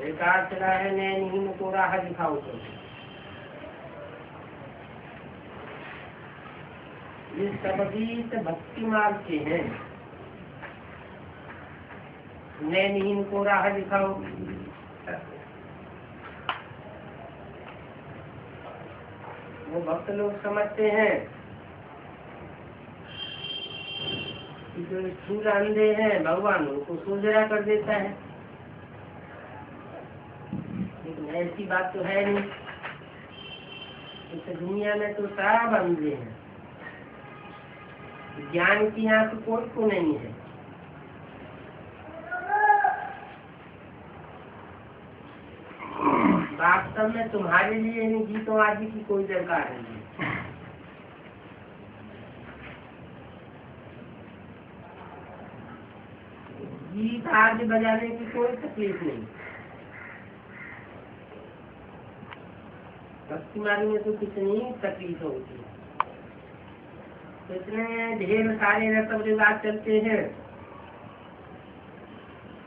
एक आध चला है नैनहीन को राह दिखाओ तो ये सब गीत भक्ति मार्ग के हैं। नैनहीन को राह दिखाओ, वो भक्त लोग समझते हैं कि जो स्थूल अंधे हैं भगवान उनको सुलझरा कर देता है, लेकिन ऐसी बात तो है नहीं। इस दुनिया में तो सब अंधे हैं, ज्ञान की आंख कोई को नहीं है। वास्तव में तुम्हारे लिए इन गीतों आदि की कोई दरकार नहीं है। गीत आदि बजाने की कोई तकलीफ नहीं। भक्ति मार्ग में तो कितनी तकलीफ होती है, कितने ढेर सारे रसम रिवाज चलते हैं।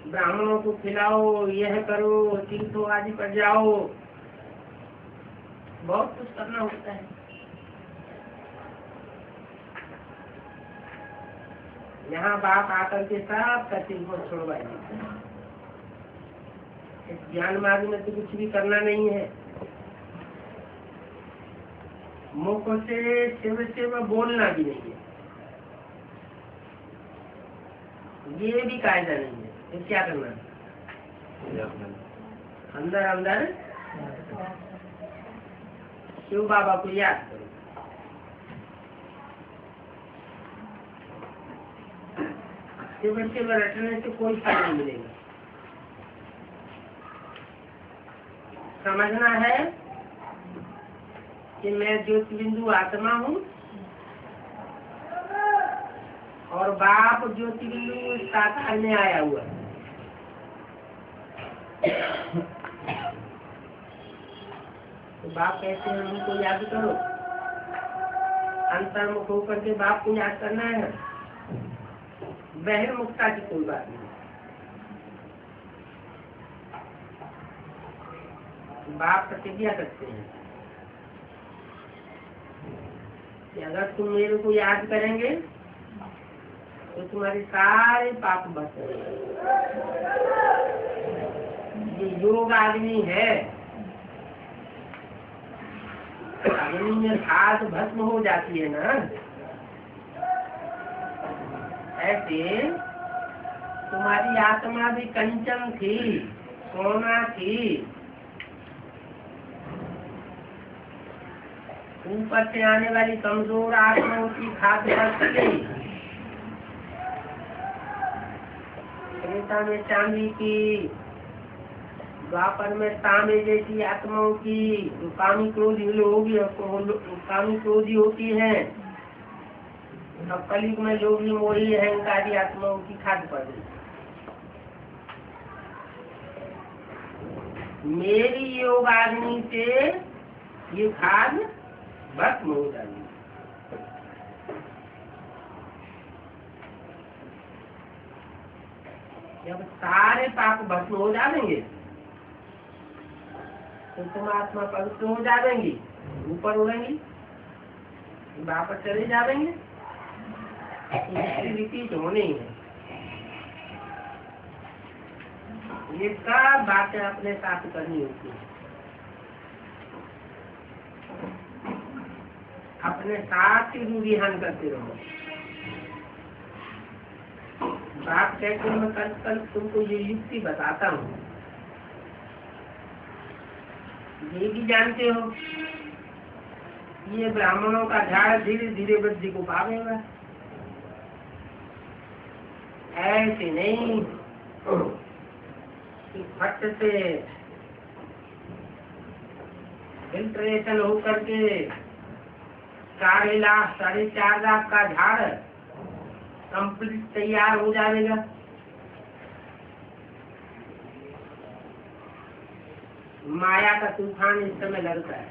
ब्राह्मणों को खिलाओ, यह करो, तीर्थों आदि पर जाओ, बहुत कुछ करना होता है। यहाँ बाप आकर के सब तकलीफ को छोड़वाइए। इस ज्ञान मार्ग में तो कुछ भी करना नहीं है। मुख से शिव शिव बोलना भी नहीं है, ये भी कायदा नहीं है। तो क्या करना है? अंदर अंदर शिव बाबा को याद करो। शिव शिव रटने से कोई फल नहीं मिलेगा। समझना है कि मैं ज्योतिबिंदु आत्मा हूँ और बाप ज्योतिबिंदु साकार में आया हुआ है। तो बाप कहते हैं उनको याद करो। अंतर्मुख होकर के बाप को याद करना है। बहिर्मुखता की कोई बात नहीं। बाप प्रतिज्ञा करते हैं कि अगर तुम मेरे को याद करेंगे तो तुम्हारे सारे पाप बच जाएंगे। ये योग आदमी है, अग्नि में खाद भस्म हो जाती है ना, ऐसे तुम्हारी आत्मा भी कंचन थी, सोना थी, ऊपर से आने वाली कमजोर आत्माओं की खाद बच गई। त्रेता में चांदी की, द्वापर में तांबे जैसी आत्माओं की, जो कामी क्रोधी लोगी कामी क्रोधी होती है, अब कलयुग में लोभी मोही अहंकारी आत्माओं की खाद पड़ गई। मेरी योग आग्नि से ये खाद भस्म हो जाएगी। जब सारे पाप भस्म हो जाएंगे तो तुम आत्मा पवित्र हो जाएंगी, ऊपर उड़ेंगी, वापस चले जाएंगे। रीति होनी है। ये सब बातें अपने साथ करनी होती है। अपने साथ ही रूढ़ियान करते रहो। बात कहते मैं कल तुमको ये युक्ति बताता हूँ, ये भी जानते हो ये ब्राह्मणों का झाड़ धीरे धीरे वृद्धि को पावेगा। ऐसे नहीं कि फट से फिल्ट्रेशन होकर के 4 लाख 4.5 लाख का झाड़ कंप्लीट तैयार हो जाएगा। माया का तूफान इस समय लगता है।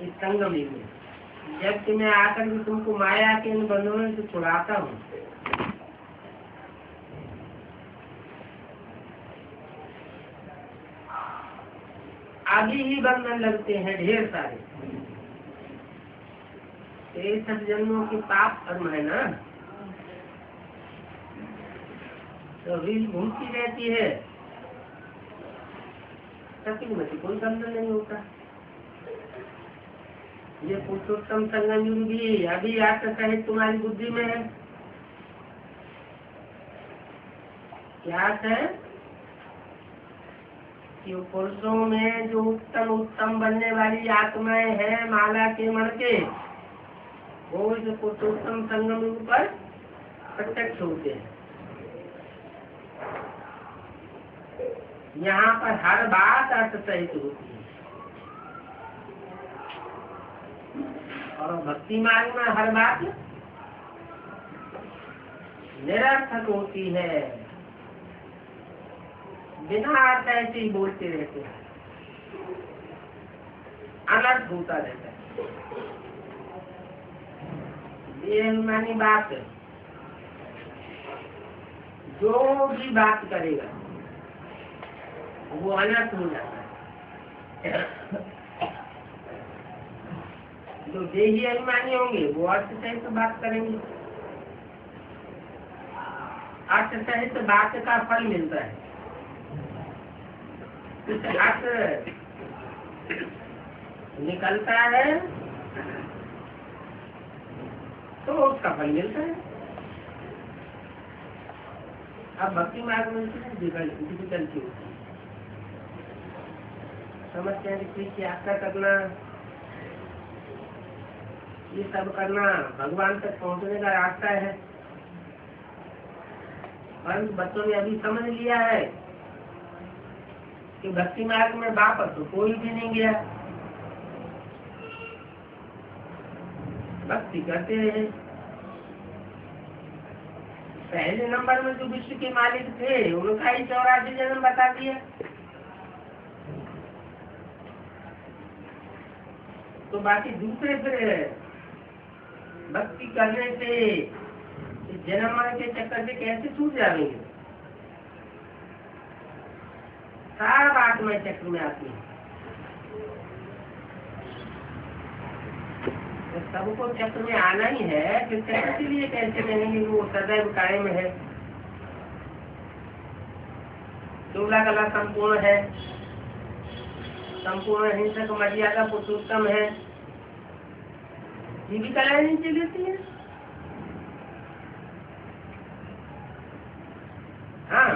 इस संगम में जबकि मैं आकर के तुमको माया के इन बंधनों से छुड़ाता हूँ। अभी ही बंधन लगते हैं ढेर सारे। ये सब जन्मों की पाप कर्म है ना, तो रील घूमती रहती है, सती में कोई बंधन नहीं होता। ये पुरुषोत्तम संगम युग भी अभी आकर कहे तुम्हारी बुद्धि में है। क्या है कि पुरुषों में जो उत्तम उत्तम बनने वाली आत्माएं हैं माला के मण के, वो इस पुरुषोत्तम संगम युग पर प्रत्यक्ष होते हैं। यहाँ पर हर बात अर्थ सहित होती है, और भक्ति मार्ग में हर बात निरर्थक होती है, बिना अर्थ ऐसे ही बोलते रहते हैं, अनर्थ होता रहता है। बेईमानी बात, जो भी बात करेगा वो अनर्थ हो जाता है। जो देही अभिमानी होंगे वो अर्थ सहित बात करेंगे, अर्थ सहित बात का फल मिलता है। अर्थ निकलता है तो उसका फल मिलता है। अब भक्ति मार्ग में डिफिकल्टी होती है, समझते हैं कि यात्रा करना, ये सब करना भगवान तक पहुंचने का रास्ता है। परंतु बच्चों ने अभी समझ लिया है कि भक्ति मार्ग में वापस तो कोई भी नहीं गया, भक्ति करते रहे। पहले नंबर में जो विश्व के मालिक थे उनका ही 84 जन्म बता दिया, तो बाकी दूसरे फिर भक्ति करने से जन्म मरण के चक्कर से कैसे छूट जाएंगे। सारा आत्मा चक्र में आती है, तो सबको चक्र में आना ही है, फिर चक्र के लिए कैसे कहेंगे वो सदैव कायम है, 16 कला संपूर्ण है, संपूर्ण हिंसक मर्यादा पुरुषोत्तम है, ये भी कलाएं नीचे लेती है। हाँ,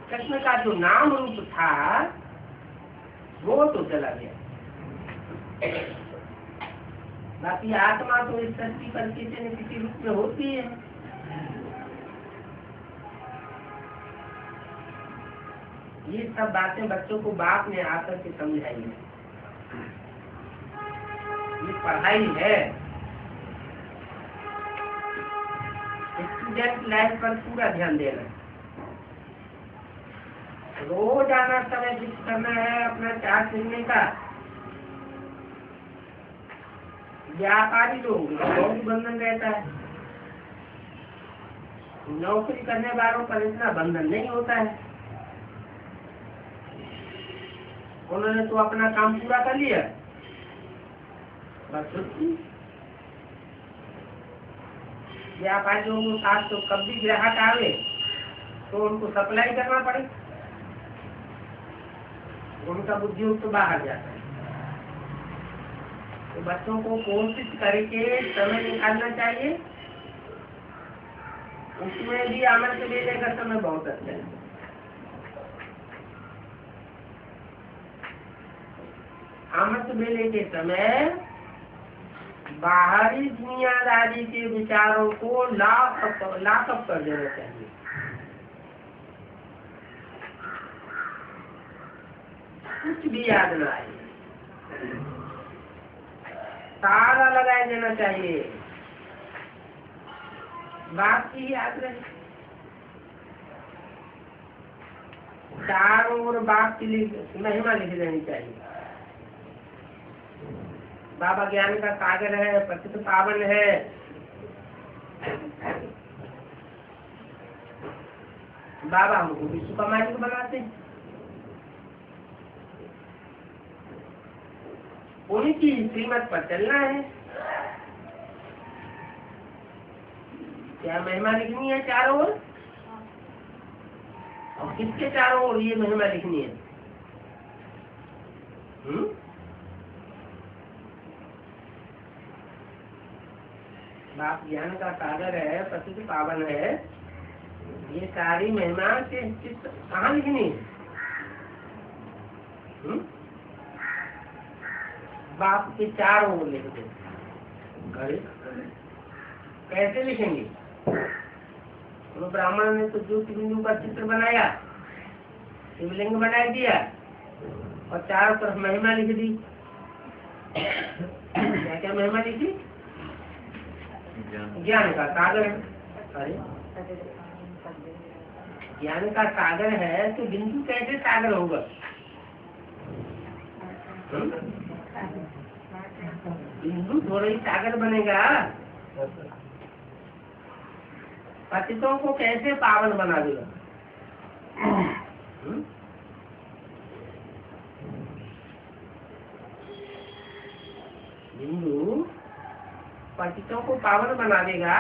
कृष्ण का जो नाम रूप था वो तो चला गया, बाकी आत्मा तो इस सृष्टि पर किसी न किसी रूप में होती है। ये सब बातें बच्चों को बाप ने आकर के समझाई है। ये पढ़ाई है, स्टूडेंट लाइफ पर पूरा ध्यान देना, रोज आना, समय फिक्स करना है अपना चार्ज मिलने का। व्यापारी लोग बहुत बंधन रहता है, नौकरी करने वालों पर इतना बंधन नहीं होता है, उन्होंने तो अपना काम पूरा कर लिया, बस छुट्टी। व्यापारी लोगों के साथ तो कब भी ग्राहक आवे तो उनको सप्लाई करना पड़े, उनका बुद्धि तो बाहर जाता है। तो बच्चों को कोशिश करके समय निकालना चाहिए, उसमें भी अमृत वेले का समय बहुत अच्छा है। अमृत वेले के समय बाहरी दुनियादारी के विचारों को लाकअप कर देना चाहिए। कुछ भी याद न आए, ताला लगा देना चाहिए, बात की याद रहे। चारों ओर बात की महिमा लिख देनी चाहिए। बाबा ज्ञान का सागर है, पतित पावन है। बाबा हमको विश्व का मालिक बनाते हैं। उनकी श्रीमत पर चलना है। क्या महिमा लिखनी है चारों ओर? और किसके चारों ओर ये महिमा लिखनी है? बाप ज्ञान का सागर है, पतित पावन है। ये सारी महिमा के कहाँ लिखनी है? बाप के चारों ओर लिख दे। कैसे लिखेंगे? तो ब्राह्मण ने तो ज्योतिबिंदु का चित्र बनाया, शिवलिंग बना दिया और चारों तरफ महिमा लिख दी। क्या क्या महिमा लिखी? ज्ञान का सागर है। अरे ज्ञान का सागर है तो बिंदु कैसे सागर होगा? बिंदु थोड़ा ही सागर बनेगा। पतितों को कैसे पावन बना देगा? बिंदु पतितों को पावन बना देगा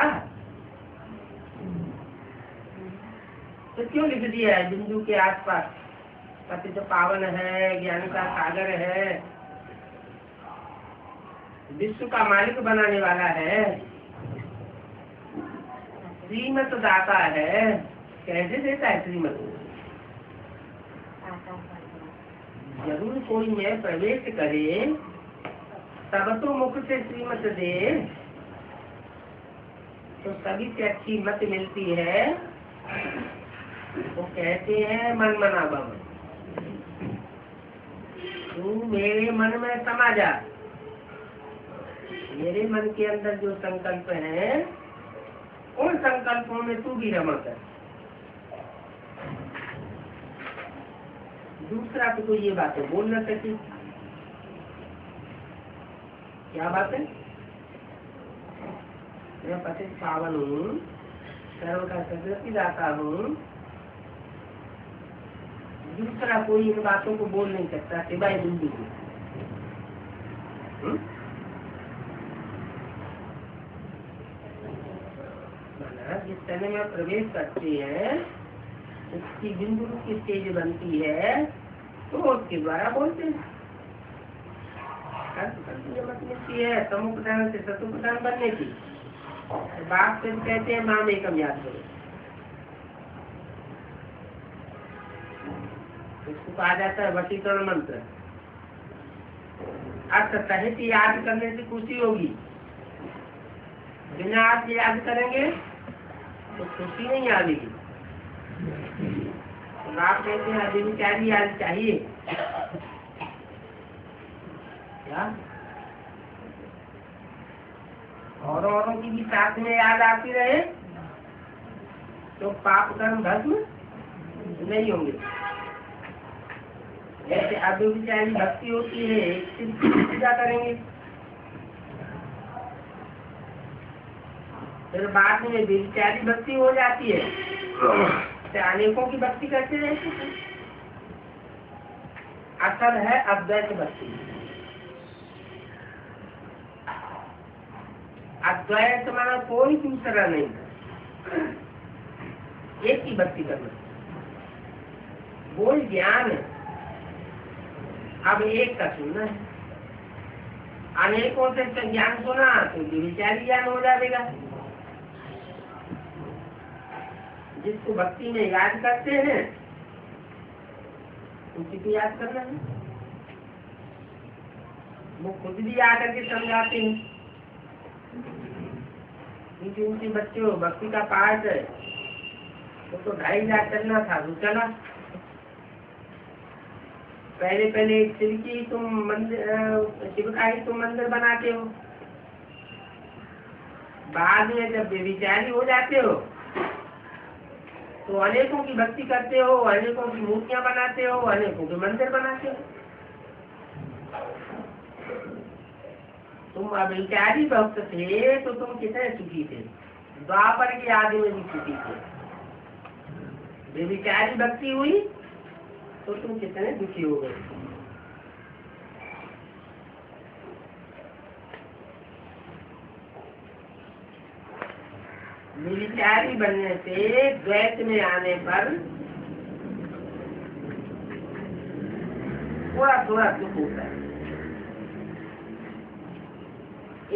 तो क्यों लिख दिया है बिंदु के आसपास? पतित पावन है, ज्ञान का सागर है, विश्व का मालिक बनाने वाला है, श्रीमत दाता है। कैसे देता है श्रीमत? जरूर कोई में प्रवेश करे तब तो मुख से श्रीमत दे, तो सभी से अच्छी मत मिलती है। वो कहते हैं मन मना बम, तू मेरे मन में समा जा। मेरे मन के अंदर जो संकल्प है उन संकल्पों में तू भी रमा कर। दूसरा तो कोई ये बातें बोल न सके। क्या बात है? मैं पतित पावन हूँ, सर्व का सदस्य दाता हूँ। दूसरा कोई इन बातों को बोल नहीं सकता सिवाय बिंदु को। जिस समय में प्रवेश करते हैं उसकी बिंदु की स्टेज बनती है तो उसके द्वारा बोलते हैं। मत मिलती है समुपदान से सतुपदान बनने की। बाप से कहते हैं माम एकम याद करो। इसको कहा जाता है वशीकरण मंत्र। अर्थ सहित याद करने से खुशी होगी, बिना आप याद करेंगे तो खुशी नहीं आएगी। तो आप कहते हैं अभी क्या याद चाहिए क्या? औरों की भी साथ में याद आती रहे तो पाप कर्म भस्म नहीं होंगे। जैसे अव्यभिचारी भक्ति होती है, सिर्फ पूजा करेंगे, फिर बाद में व्यभिचारी भक्ति हो जाती है तो अनेकों की भक्ति करते रहते हैं। असल है अद्वैत भक्ति। अद्वैत माना कोई दूसरा नहीं, एक ही भक्ति करना। वो ज्ञान अब एक का सुनना है। अनेकों से ज्ञान सुना तो विचारी ज्ञान हो जाएगा। जिसको भक्ति में याद करते हैं उसी को याद करना है। वो खुद भी आकर के समझाते हैं क्योंकि उनके बच्चे हो भक्ति का पाठ है तो 2,500 चलना था तो चला। पहले शिव तुम मंदिर, शिव का ही तुम मंदिर बनाते हो, बाद में जब बेविचारी हो जाते हो तो अनेकों की भक्ति करते हो, अनेकों की मूर्तियां बनाते हो, अनेकों के मंदिर बनाते हो। तुम अभिचारी भक्त थे तो तुम कितने सुखी थे, द्वापर के आदि में भी सुखी थे। व्यभिचारी भक्ति हुई तो तुम कितने दुखी हो गए। व्यभिचारी बनने से द्वैत में आने पर थोड़ा थोड़ा दुख होता है।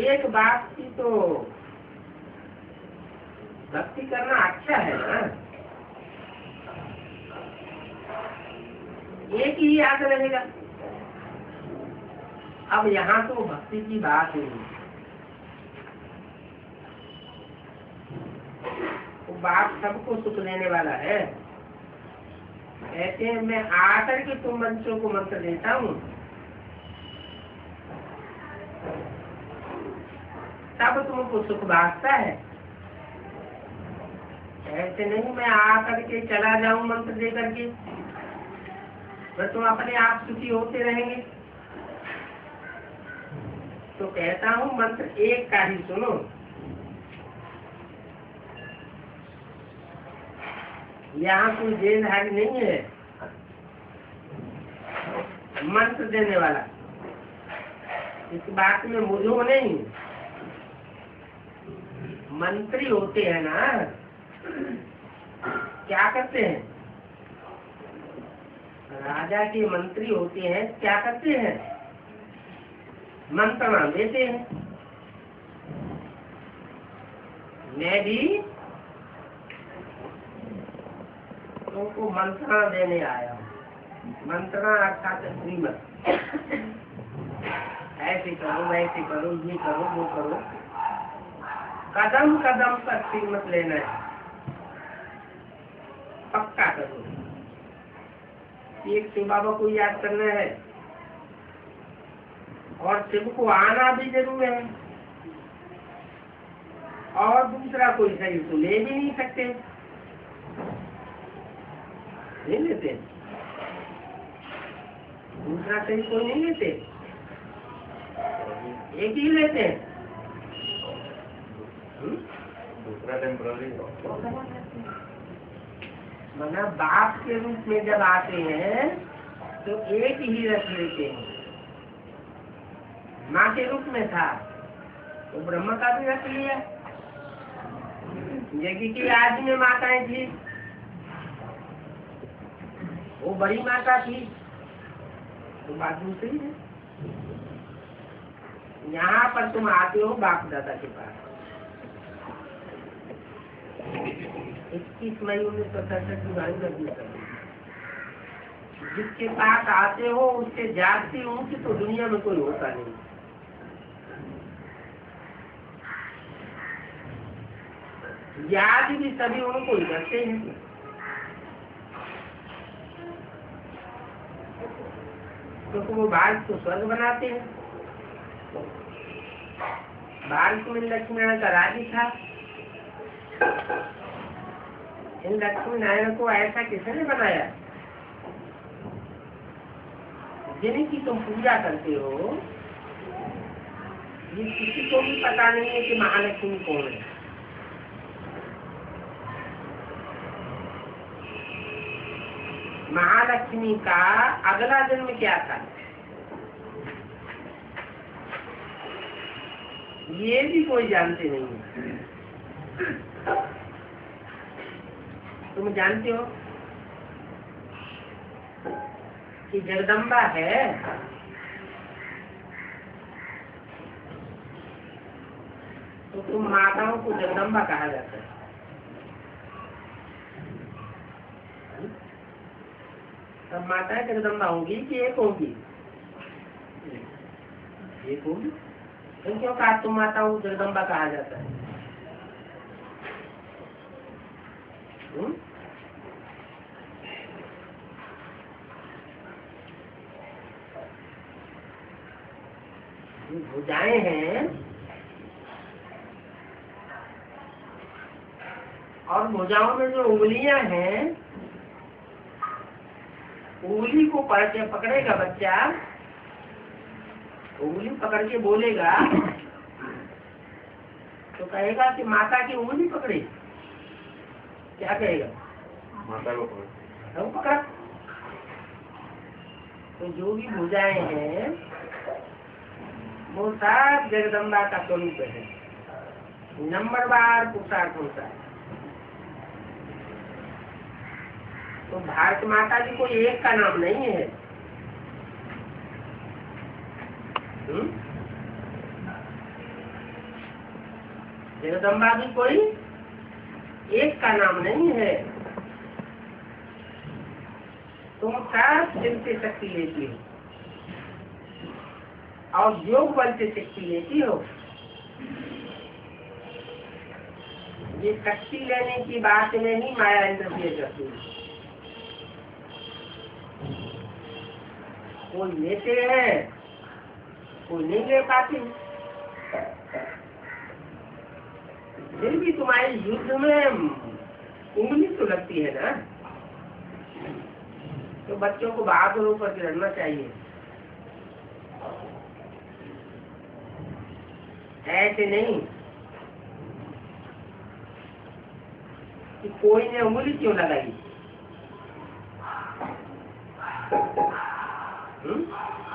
एक बात की तो भक्ति करना अच्छा है ना, एक ही याद रहेगा। अब यहाँ तो भक्ति की बात नहीं, वो बात सबको सुख देने वाला है। ऐसे मैं आकर के तुम बच्चों को मंत्र देता हूँ, तब तुमको सुख भागता है। ऐसे नहीं मैं आकर के चला जाऊं मंत्र दे करके, बस तुम अपने आप सुखी होते रहेंगे। तो कहता हूँ मंत्र एक का ही सुनो। यहाँ कोई देहधारी नहीं है, मंत्र देने वाला। इस बात में मुझो नहीं, मंत्री होते हैं ना, क्या करते हैं? राजा के मंत्री होते हैं, क्या करते हैं? मंत्रणा देते हैं। मैं भी तुमको मंत्रणा देने आया हूँ। मंत्रणा अर्थात श्रीमत, ऐसे करो वैसे करो, ये करो वो करो, कदम कदम पर श्रीमत लेना है। पक्का करो। एक शिव बाबा को याद करना है और शिव को आना भी जरूर है, और दूसरा कोई शरीर तो ले भी नहीं सकते, नहीं लेते। दूसरा शरीर कोई नहीं लेते, एक ही लेते हैं। दूसरा टेम्पररी मना बाप के रूप में जब आते हैं तो एक ही रख लेते हैं। माँ के रूप में था तो ब्रह्म का भी रख लिया। जैसे कि आदि में माताएं थी, वो बड़ी माता थी, तो बात दूसरी है। यहाँ पर तुम आते हो बाप दादा के पास। 21 मई 1967 की गाड़ी कर दी। जिसके पास आते हो उसके जाति ऊंची तो दुनिया में कोई होता नहीं। याद भी सभी उनको ही करते हैं। क्योंकि वो भारत को स्वर्ग बनाते हैं। भारत में लक्ष्मी नारायण का राज्य था। इन लक्ष्मी नारायण को ऐसा किसने बनाया? जिनकी तुम पूजा करते हो, ये किसी को भी पता नहीं है कि महालक्ष्मी कौन है। महालक्ष्मी का अगला जन्म क्या था, ये भी कोई जानते नहीं है। तुम जानते हो कि जगदम्बा है, तो तुम माताओं को जगदम्बा कहा जाता है। तब माताएं जगदम्बा होंगी कि एक होगी? एक होगी। तो क्यों कहा तुम माताओं को जगदम्बा कहा जाता है? भुजाएं हैं और भुजाओं में जो उंगलियां हैं, उंगली को पकड़ेगा बच्चा उंगली पकड़ के बोलेगा तो कहेगा कि माता की उंगली पकड़े, क्या कहेगा? माता को पकड़। वो पकड़ा। तो जो भी भुजाएं हैं वो सब जगदम्बा का स्वरूप है, नंबरवार पुरुषार्थ होता है। तो भारत माता भी कोई एक का नाम नहीं है। जगदम्बा भी कोई एक का नाम नहीं है। तुम सब दिल से शक्ति लेती हो और योग बल से शक्ति लेती हो। ये शक्ति लेने की बात में ही माया इंद्रिय करती है। कोई लेते हैं, कोई नहीं ले पाती। फिर भी तुम्हारी युद्ध में उंगली तो लगती है ना। तो बच्चों को बहादुर होकर के लड़ना चाहिए, ऐसे नहीं कि कोई ने उंगली क्यों लगाई।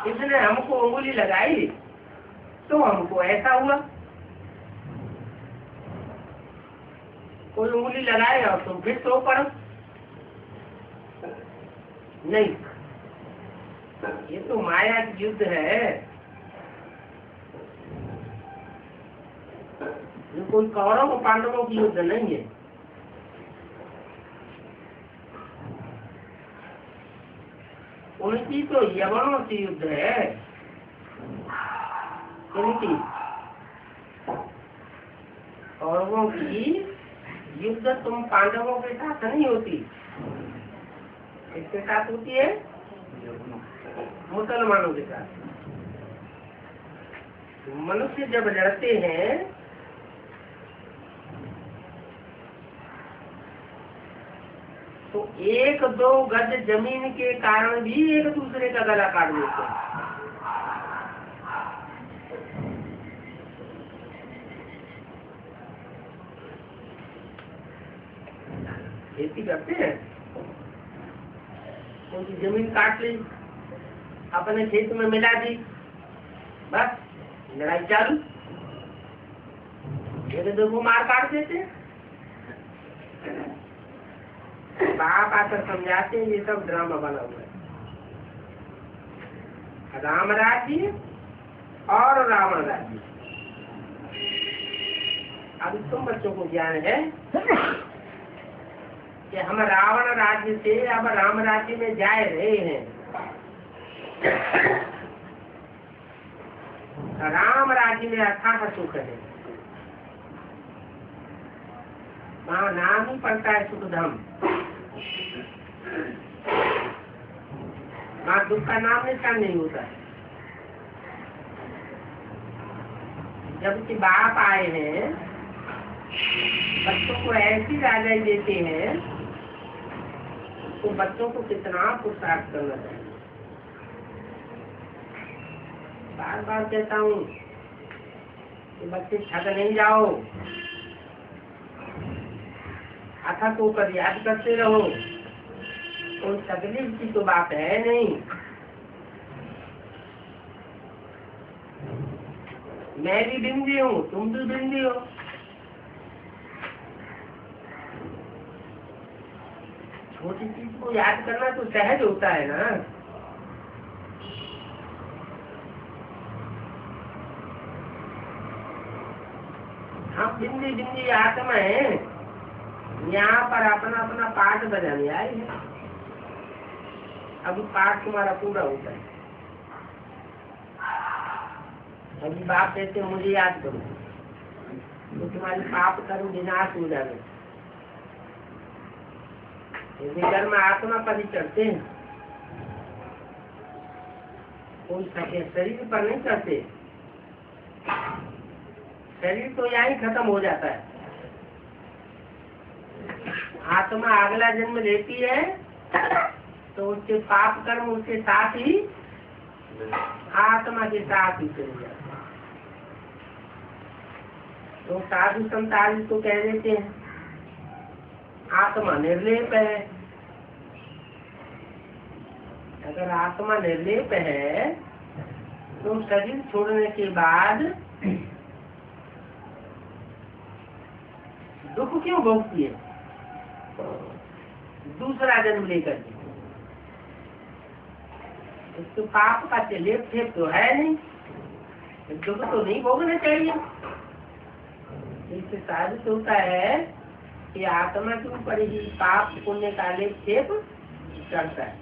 इसने हमको उंगली लगाई तो हमको ऐसा हुआ। कोई उंगली लगाएगा और तुम फिर सो पड़ो, नहीं। ये तो माया की युद्ध है। ये कोई कौरव और पांडवों की युद्ध नहीं है। उनकी तो यवनों से युद्ध है। इनकी कौरवों की युद्ध तुम पांडवों के साथ नहीं होती, किसके साथ होती है? मुसलमानों के साथ। मनुष्य जब लड़ते हैं तो एक दो गज जमीन के कारण भी एक दूसरे का गला काट देते हैं। खेती करते हैं, उनकी जमीन काट ली, अपने खेत में मिला दी, बस लड़ाई चालू। एक दो को मार काट देते। बाप आकर समझाते हैं ये सब ड्रामा बना हुआ है। राम राज्य और रावण राज्य। अब तुम बच्चों को ज्ञान है कि हम रावण राज्य से अब राम राज्य में जा रहे हैं। राम राज्य में अथाह सुख है, वहाँ नाम ही पड़ता है सुखधाम। वहाँ दुख का नाम निशान नहीं होता है। जबकि बाप आए हैं, बच्चों को ऐसी राजाई देते हैं, तो बच्चों को कितना पुरुषार्थ करना चाहिए। बार बार कहता हूँ कि बच्चे थक नहीं जाओ, अथक होकर याद करते रहो। कोई तकलीफ की तो बात है नहीं। मैं भी बिंदी हूँ, तुम भी बिंदी हो। छोटी चीज को याद करना तो सहज होता है ना। हम बिंदी बिंदी आत्मा है, यहाँ पर अपना अपना पाठ बजाने आए हैं। अभी पाठ तुम्हारा पूरा होता है। अभी बाप कहते मुझे याद करो तो तुम्हारी पाप कर्म विनाश हो जाए। यदि कर्म आत्मा पर ही चढ़ते हैं, कोई शरीर पर नहीं चढ़ते। शरीर तो यहाँ ही खत्म हो जाता है। आत्मा अगला जन्म लेती है तो उसके पाप कर्म उसके साथ ही आत्मा के साथ ही चले जाते हैं। तो साधु संत आदि तो कह देते हैं आत्मा निर्लेप है। अगर आत्मा निर्लेप है तो शरीर छोड़ने के बाद दुख क्यों भोगती है दूसरा जन्म लेकर के? तो पाप का लेप ठेप तो है नहीं, दुख तो नहीं भोगना चाहिए। इससे साबित होता है कि आत्मा के ऊपर ही पाप पुण्य का लेप ठेप चढ़ता है।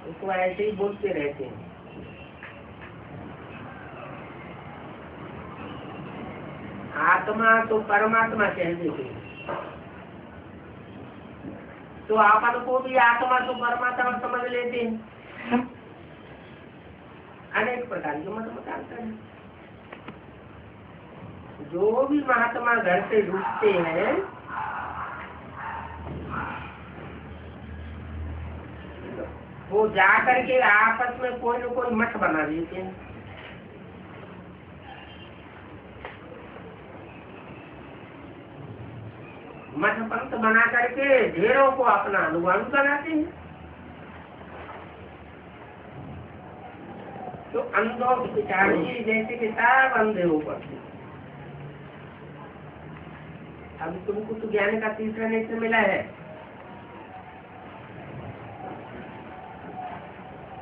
उसको ऐसे ही बोलते रहते हैं। आत्मा तो परमात्मा कह देते हैं, तो आपन को भी आत्मा तो परमात्मा समझ लेते हैं। अनेक प्रकार के मत बताते हैं। जो भी महात्मा घर से रुकते हैं वो जाकर के आपस में कोई न कोई मठ बना देते हैं। मठ पंथ बना करके ढेरों को अपना अनुगामी बनाते हैं। तो अंधों की पिछाड़ी जैसे कि सब अंधे हो पड़ते। अब तुमको तो ज्ञान का तीसरा नेत्र मिला है,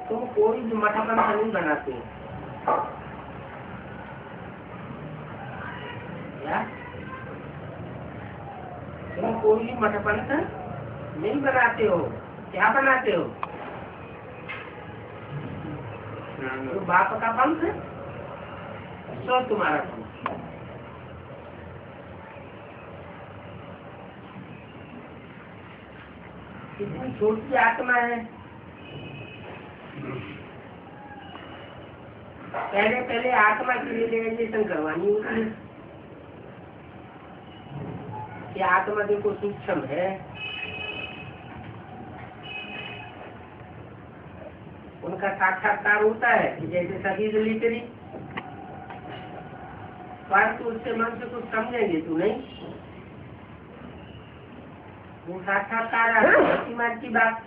तुम कोई भी मठ पंथ नहीं बनाते क्या? तुम कोई भी मठ पंथ नहीं बनाते हो। क्या बनाते हो? तो बाप का पंथ सो तुम्हारा पंथ। कितनी छोटी आत्मा है। पहले आत्मा की रियलाइजेशन करवानी होती है कि आत्मा देखो सूक्ष्म है। उनका साक्षात्कार होता है कि जैसे सभी लिटरी परंतु उससे मन से कुछ समझेंगे तो नहीं। वो साक्षात्कार भक्ति मार्ग की बात,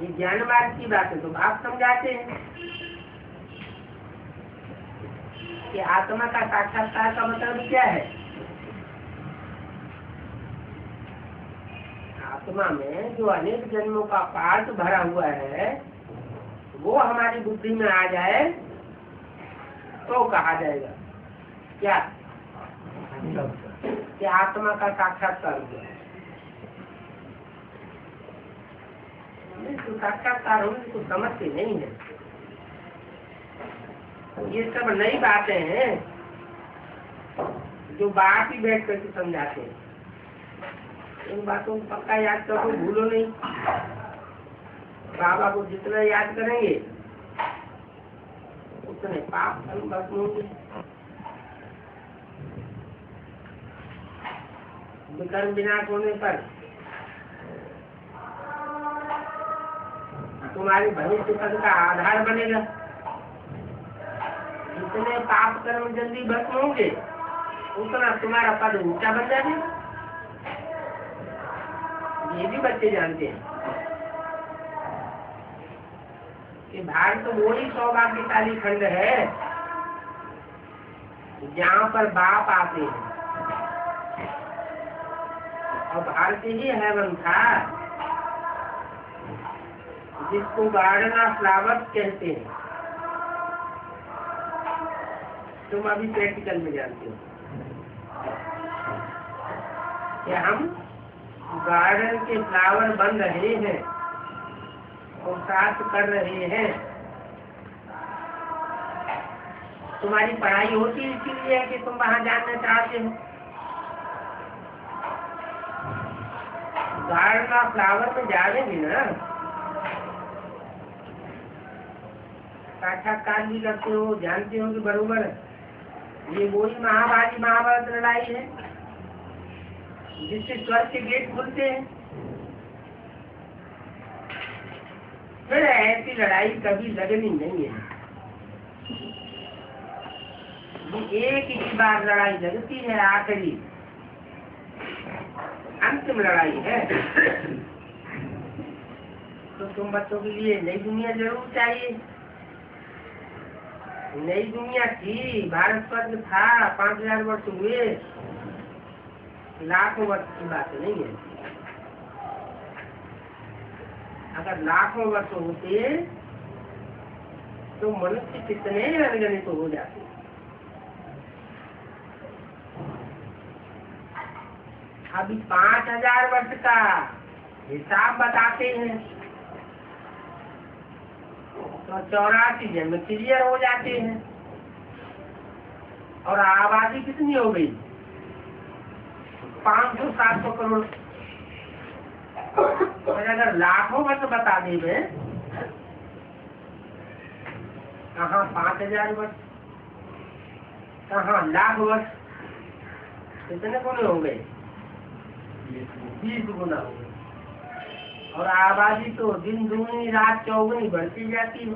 ये ज्ञान मार्ग की बात है। तो आप समझाते हैं कि आत्मा का साक्षात्कार का मतलब क्या है। आत्मा में जो अनेक जन्मों का पाठ भरा हुआ है वो हमारी बुद्धि में आ जाए तो कहा जाएगा क्या कि आत्मा का साक्षात्कार हुआ। तो साक्षात्कार होने को समझते नहीं है। ये सब नई बातें हैं जो बात ही बैठ करके समझाते हैं। इन बातों को पक्का याद करो, भूलो नहीं। बाबा को जितना याद करेंगे उतने पाप भस्म होंगे। विकर्म विनाश होने पर तुम्हारे भविष्य पद का आधार बनेगा। जितने पाप कर्म जल्दी भस्म होंगे उतना तुम्हारा पद ऊंचा बन जाएगा। ये भी बच्चे जानते हैं कि भारत तो वो ही सौभाग्यशाली खंड है जहाँ पर बाप आते हैं। और भारत ही हेवन था जिसको गार्डन ऑफ फ्लावर्स कहते हैं। तुम अभी प्रैक्टिकल में जानते हो कि हम गार्डन के फ्लावर बन रहे हैं और साफ कर रहे हैं। तुम्हारी पढ़ाई होती है इसीलिए कि तुम वहां जाना चाहते हो। गार्डन ऑफ फ्लावर में जाएंगे ना, साक्षात्कार भी करते हो, जानते हो कि बरोबर ये वही महाभारत लड़ाई है जिससे स्वर्ग के गेट खुलते हैं। फिर ऐसी लड़ाई कभी लगनी नहीं है। ये एक ही बार लड़ाई लगती है, आखिरी अंतिम लड़ाई है। तो तुम बच्चों के लिए नई दुनिया जरूर चाहिए। नई दुनिया थी, भारत स्वर्ग था, 5000 वर्ष हुए, लाखों वर्ष की बात नहीं है। अगर लाखों वर्ष होते तो मनुष्य कितने अनगिनत हो जाते। अभी 5000 वर्ष का हिसाब बताते हैं तो 84 जन्म क्लियर हो जाते हैं। और आबादी कितनी हो गई? 500-700 करोड़। और अगर लाखों वर्ष बता देंगे, कहाँ 5000 वर्ष, कहाँ लाख वर्ष, कितने गुने हो गए? 20 गुना हो गए। और आबादी तो दिन दूनी रात चौगुनी बढ़ती जाती है।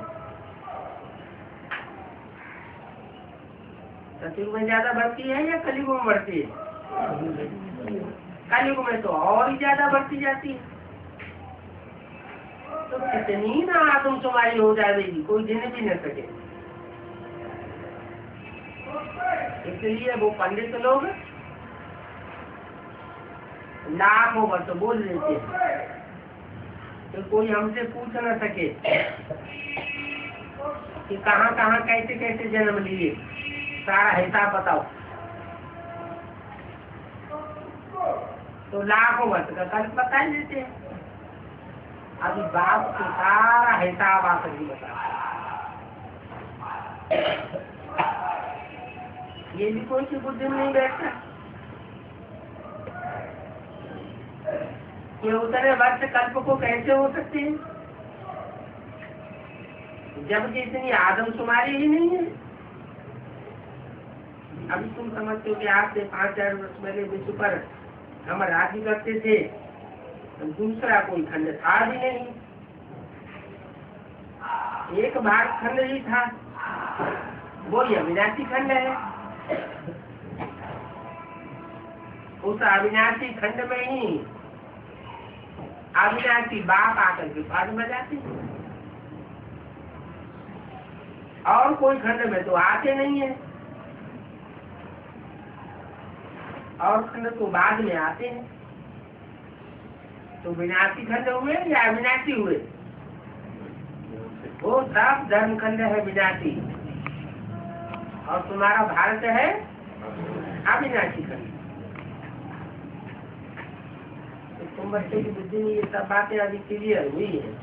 सतयुग में ज्यादा बढ़ती है या कलयुग में बढ़ती है? कलयुग में तो और ही ज्यादा बढ़ती जाती है। तो कितनी ना आदमशुमारी हो जाएगी, कोई गिन भी न सके। इसलिए वो पंडित लोग लाखों वर्ष बोल देते हैं तो कोई हमसे पूछ न सके कि कहाँ कहाँ कैसे कैसे जन्म लिए, सारा हिसाब बताओ। तो लाखों वर्ष का कल बता ही देते हैं। अभी बाप को सारा हिसाब आकर ही बता। ये भी कोई सी बुद्धि में नहीं बैठता कि उतने वर्ष कल्प को कैसे हो सकते हैं, जबकि इतनी आदमशुमारी ही नहीं है। अभी तुम समझते हो कि आज से 5000 वर्ष पहले विश्व पर हम राज्य करते थे, दूसरा कोई खंड था भी नहीं, एक भारत खंड ही था, वो अविनाशी खंड है। उस अविनाशी खंड में ही अविनाशी बाप आकर के पास बजाते, और कोई खंड में तो आते नहीं है, और खंड तो बाद में आते हैं। तो विनाशी खंड हुए या अविनाशी हुए? वो सब धर्म खंड है विनाशी, और तुम्हारा भारत है अविनाशी खंड। तो तुम बच्चे की बुद्धि में ये सब बातें अभी क्लियर हुई है,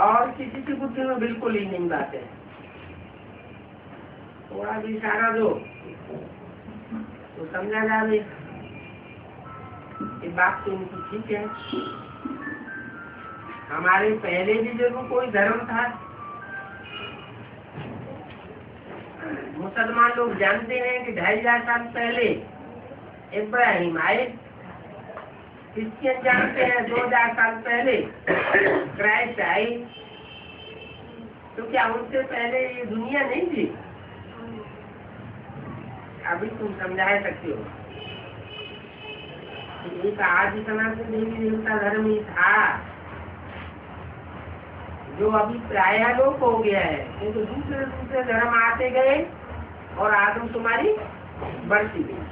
और किसी की बुद्धि में बिल्कुल ही नहीं बातें। थोड़ा भी इशारा दो तो समझा जाए कि बात तो उनकी ठीक है। हमारे पहले भी जरूर कोई धर्म था। मुसलमान लोग जानते हैं कि 2500 साल पहले इब्राहिम आए। क्रिश्चियन जानते हैं 2000 साल पहले क्राइस्ट आए। तो क्या उनसे पहले ये दुनिया नहीं थी? अभी तुम समझा सकते हो। एक आदि सनातन देवी देवता धर्म ही था, जो अभी प्राय लोप हो गया है, क्योंकि तो दूसरे धर्म आते गए और आदमशुमारी बढ़ती गई।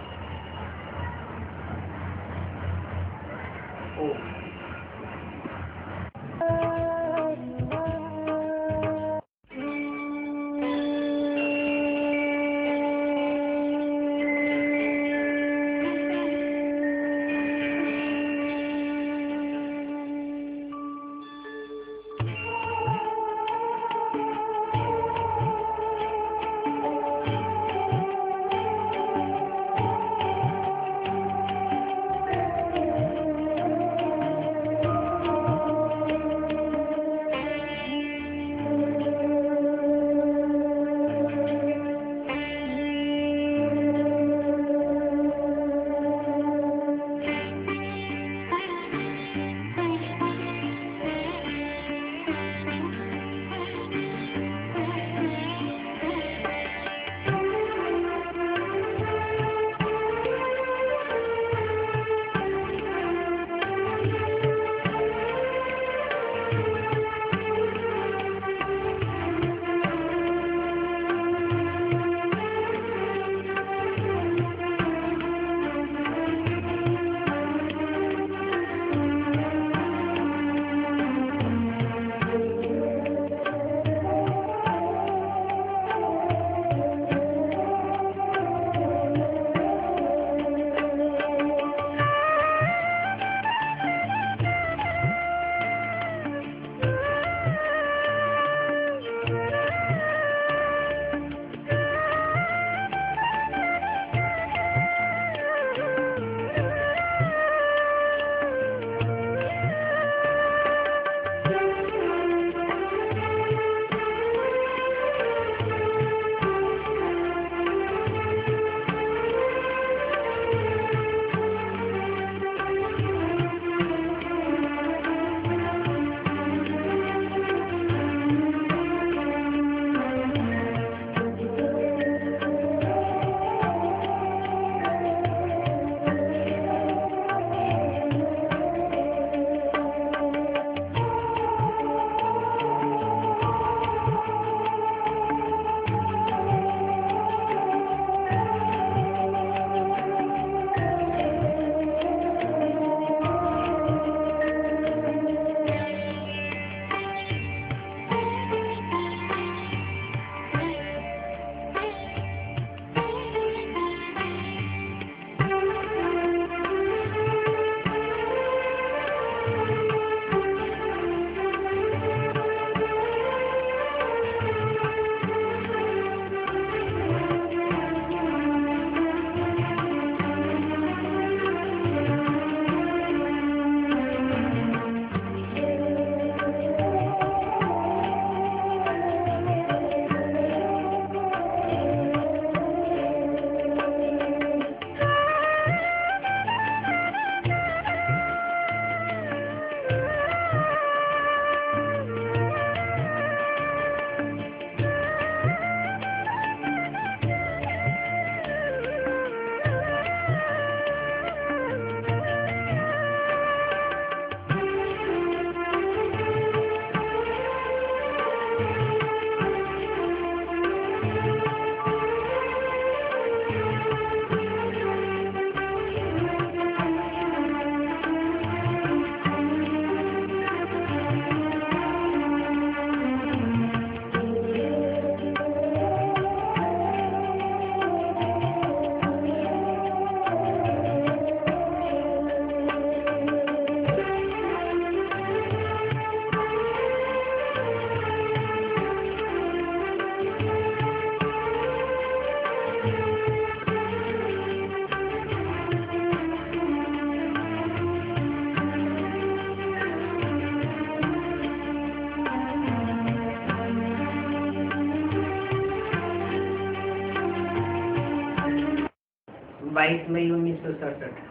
22 मई 1967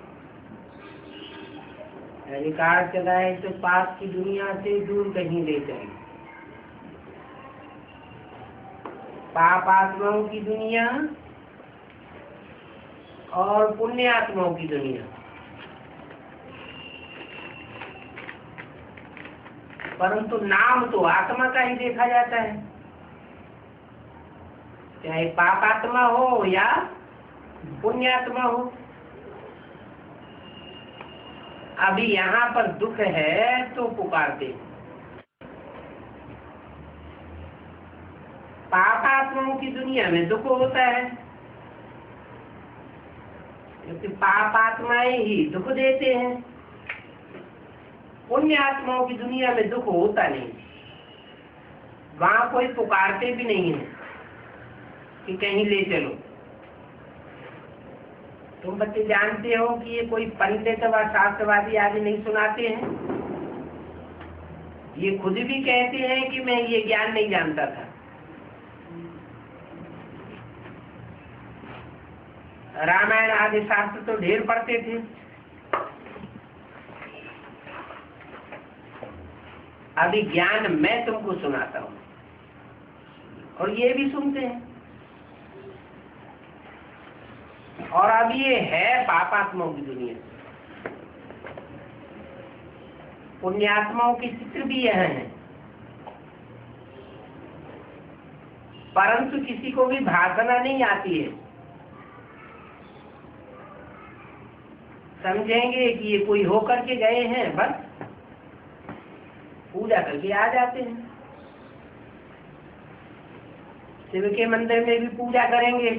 रिकॉर्ड चला है तो पाप की दुनिया से दूर कहीं ले चले। पाप आत्माओं की दुनिया और पुण्य आत्माओं की दुनिया। परंतु नाम तो आत्मा का ही देखा जाता है, चाहे पाप आत्मा हो या पुण्य आत्मा हो। अभी यहाँ पर दुख है तो पुकारते। पाप आत्माओं की दुनिया में दुख होता है क्योंकि पाप आत्माएं ही दुख देते हैं। पुण्य आत्माओं की दुनिया में दुख होता नहीं, वहां कोई पुकारते भी नहीं है कि कहीं ले चलो। तुम बच्चे जानते हो कि ये कोई पंडित व शास्त्रवादी आदि नहीं सुनाते हैं। ये खुद भी कहते हैं कि मैं ये ज्ञान नहीं जानता था। रामायण आदि शास्त्र तो ढेर पढ़ते थे, अभी ज्ञान मैं तुमको सुनाता हूँ और ये भी सुनते हैं। और अब ये है पापात्माओं की दुनिया। पुण्यात्माओं के चित्र भी यह हैं, परंतु किसी को भी भाषणा नहीं आती है। समझेंगे कि ये कोई होकर के गए हैं, बस पूजा करके आ जाते हैं। शिव के मंदिर में भी पूजा करेंगे।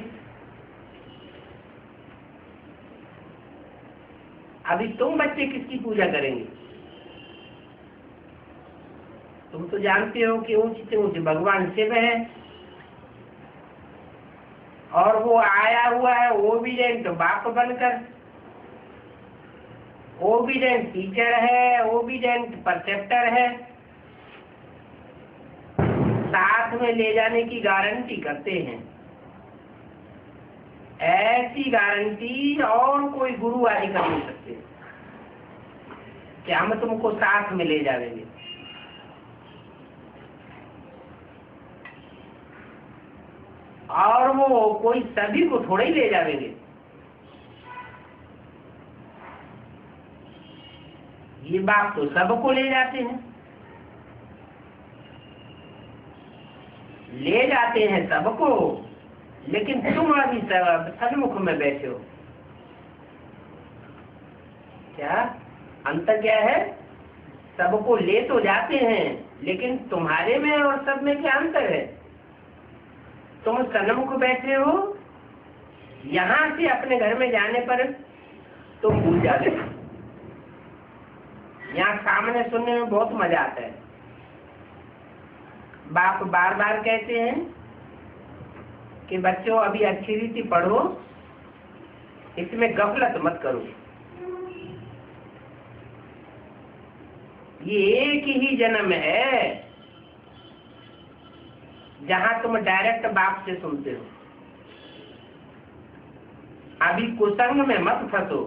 अभी तुम बच्चे किसकी पूजा करेंगे? तुम तो जानते हो कि ऊंचे से ऊंचे भगवान शिव है और वो आया हुआ है ओबीडेंट बाप बनकर। ओबीडेंट टीचर है, ओबीडेंट परसेप्टर है, साथ में ले जाने की गारंटी करते हैं। ऐसी गारंटी और कोई गुरु आदि कर नहीं सकते कि हम तुमको साथ में ले जाएंगे। और वो कोई सभी को थोड़े ही ले जाएंगे। ये बात तो सबको ले जाते हैं, ले जाते हैं सबको, लेकिन तुम अभी सन्मुख में बैठे हो। क्या अंतर क्या है? सबको ले तो जाते हैं, लेकिन तुम्हारे में और सब में क्या अंतर है? तुम सन्मुख बैठे हो, यहाँ से अपने घर में जाने पर तुम भूल जाते हो। यहाँ सामने सुनने में बहुत मजा आता है। बाप बार बार कहते हैं कि बच्चों अभी अच्छी रीति पढ़ो, इसमें गफलत मत करो। ये एक ही जन्म है जहां तुम डायरेक्ट बाप से सुनते हो। अभी कुसंग में मत फंसो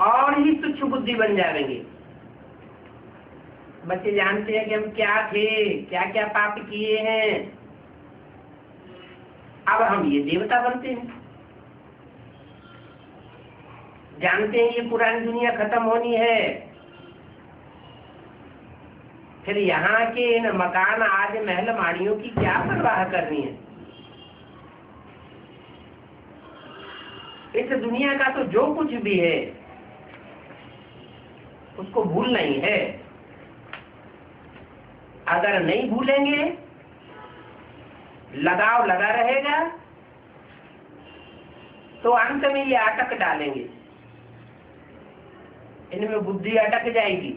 और ही तुच्छ बुद्धि बन जाएंगे। बच्चे जानते हैं कि हम क्या थे, क्या क्या पाप किए हैं, अब हम ये देवता बनते हैं। जानते हैं ये पुरानी दुनिया खत्म होनी है, फिर यहाँ के इन मकान आज महल माड़ियों की क्या परवाह करनी है। इस दुनिया का तो जो कुछ भी है उसको भूलना ही है। अगर नहीं भूलेंगे, लगाव लगा रहेगा, तो अंत में ये अटक डालेंगे, इनमें बुद्धि अटक जाएगी।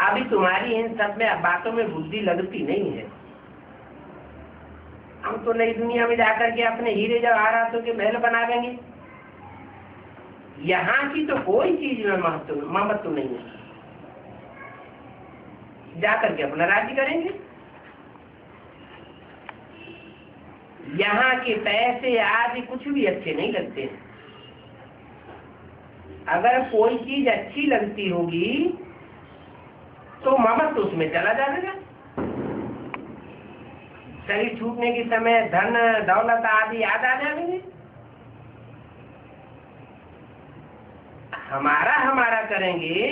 अभी तुम्हारी इन सब में बातों में बुद्धि लगती नहीं है। हम तो नई दुनिया में जाकर के अपने हीरे जवाहरातों के महल बना देंगे। यहाँ की तो कोई चीज में महत्व नहीं है। जाकर के अपना राज्य करेंगे। यहाँ के पैसे आदि कुछ भी अच्छे नहीं लगते हैं। अगर कोई चीज अच्छी लगती होगी तो ममत्व उसमें चला जाएगा। शरीर छूटने के समय धन दौलत आदि याद आ जाएंगे। हमारा हमारा करेंगे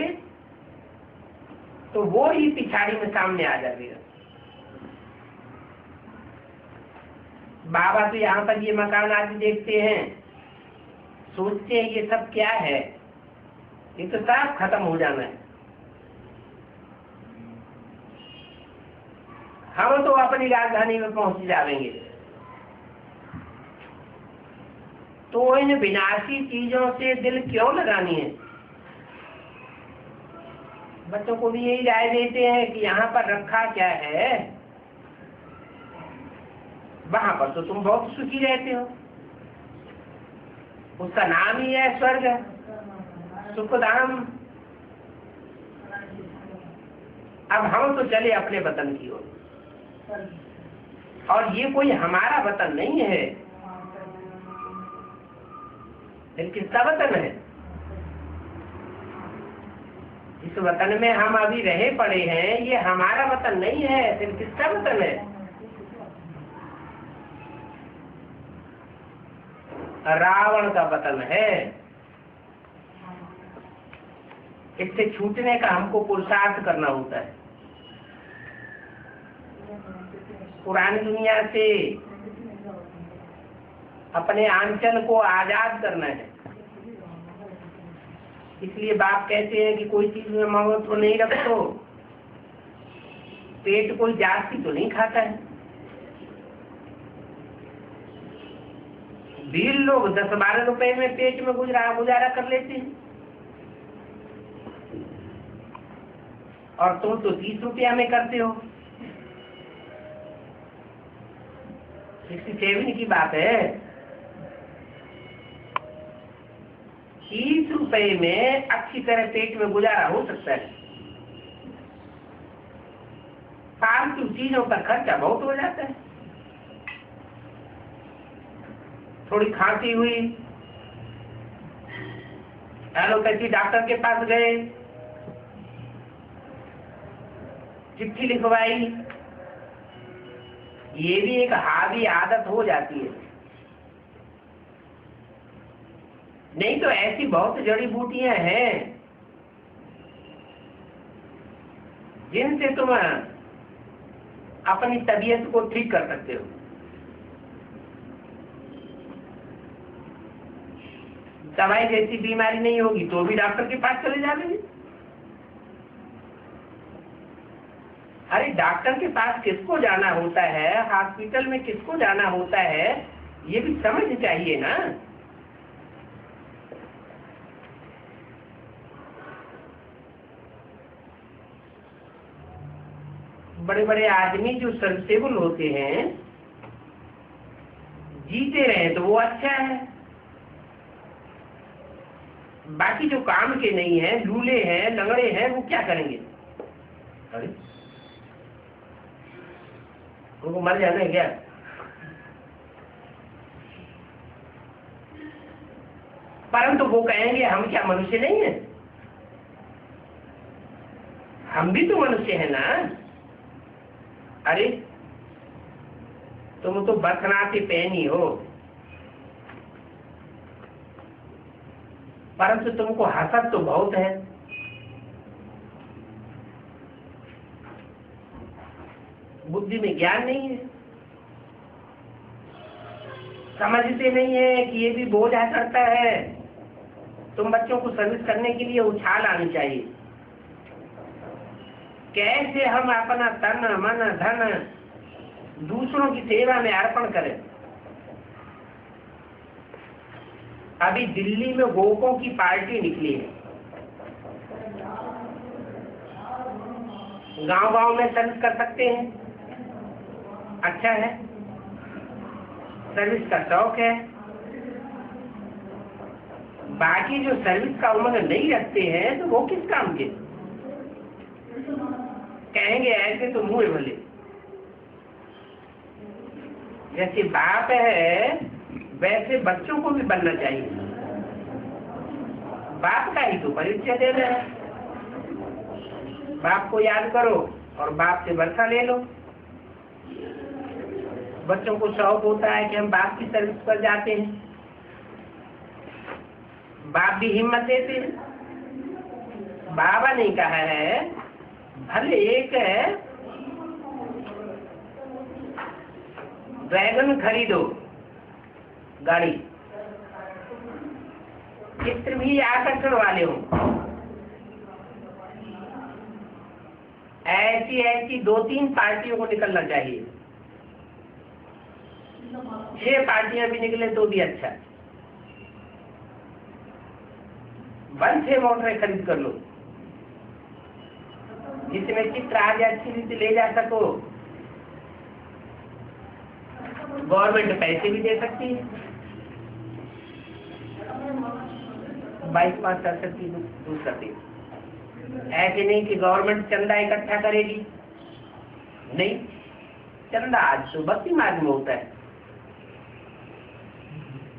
तो वो ही पिछाड़ी में सामने आ जाएगा। बाबा तो यहाँ पर ये मकान आदि देखते हैं, सोचते हैं ये सब क्या है, ये तो सब खत्म हो जाना है। हम तो अपनी राजधानी में पहुंच जाएंगे। तो इन विनाशी चीजों से दिल क्यों लगानी है? बच्चों को भी यही राय देते हैं कि यहाँ पर रखा क्या है, वहां पर तो तुम बहुत सुखी रहते हो, उसका नाम ही है स्वर्ग, सुखधाम। अब हम तो चले अपने वतन की ओर, और ये कोई हमारा वतन नहीं है, लेकिन किसका वतन है? इस वतन में हम अभी रहे पड़े हैं, ये हमारा वतन नहीं है, फिर किसका वतन है? रावण का वतन है। इससे छूटने का हमको पुरुषार्थ करना होता है। पुरानी दुनिया से अपने आंचल को आजाद करना है। इसलिए बाप कहते हैं कि कोई चीज में महत्व नहीं रखो। पेट कोई जास्ती तो नहीं खाता है। वीर लोग 10-12 रुपए में पेट में गुजारा कर लेते हैं, और तुम तो 30 रुपया में करते हो। 67 की बात है। 30 रुपए में अच्छी तरह पेट में गुजारा हो सकता है। फालतू चीजों पर खर्चा बहुत हो जाता है। थोड़ी खांसी हुई, एलोपैथी डॉक्टर के पास गए, चिट्ठी लिखवाई, ये भी एक हावी आदत हो जाती है। नहीं तो ऐसी बहुत जड़ी बूटियां हैं जिनसे तुम अपनी तबीयत को ठीक कर सकते हो। दवाई जैसी बीमारी नहीं होगी तो भी डॉक्टर के पास चले जाओगे। अरे डॉक्टर के पास किसको जाना होता है, हॉस्पिटल में किसको जाना होता है, ये भी समझ चाहिए ना। बड़े बड़े आदमी जो सर्विसेबल होते हैं, जीते रहे तो वो अच्छा है। बाकी जो काम के नहीं है, लूले हैं, लंगड़े हैं, वो क्या करेंगे? अरे उनको मर जाना है क्या? परंतु वो कहेंगे हम क्या मनुष्य नहीं है? हम भी तो मनुष्य है ना। अरे तुम तो बरखनाती पहनी हो, परंतु तुमको हसत तो बहुत है। बुद्धि में ज्ञान नहीं है, समझते नहीं है कि ये भी बोझ आ सकता है। तुम बच्चों को सर्विस करने के लिए उछाल आनी चाहिए। कैसे हम अपना तन मन धन दूसरों की सेवा में अर्पण करें। अभी दिल्ली में गोपों की पार्टी निकली है। गांव-गांव में सर्विस कर सकते हैं, अच्छा है, सर्विस का शौक है। बाकी जो सर्विस का उमंग नहीं रखते हैं तो वो किस काम के? कहेंगे ऐसे तो मुंह भले। जैसे बाप है वैसे बच्चों को भी बनना चाहिए। बाप का ही तो परिचय देना है। बाप को याद करो और बाप से वर्षा ले लो। बच्चों को शौक होता है कि हम बाप की सर्विस पर जाते हैं, बाप भी हिम्मत देते हैं। बाबा ने कहा है भले एक वैगन खरीदो, गाड़ी, चित्र भी आकर्षण वाले हो, ऐसी ऐसी 2-3 पार्टियों को निकलना चाहिए। 6 पार्टियां भी निकले तो भी अच्छा। 1-6 मोटरें खरीद कर लो जिसमें चित्र आज अच्छी रीति ले जा सको। गवर्नमेंट पैसे भी दे सकती है। 22-5 की दूसरा देश। ऐसे नहीं कि गवर्नमेंट चंदा इकट्ठा करेगी, नहीं। चंदा आज तो भक्ति मार्ग में होता है।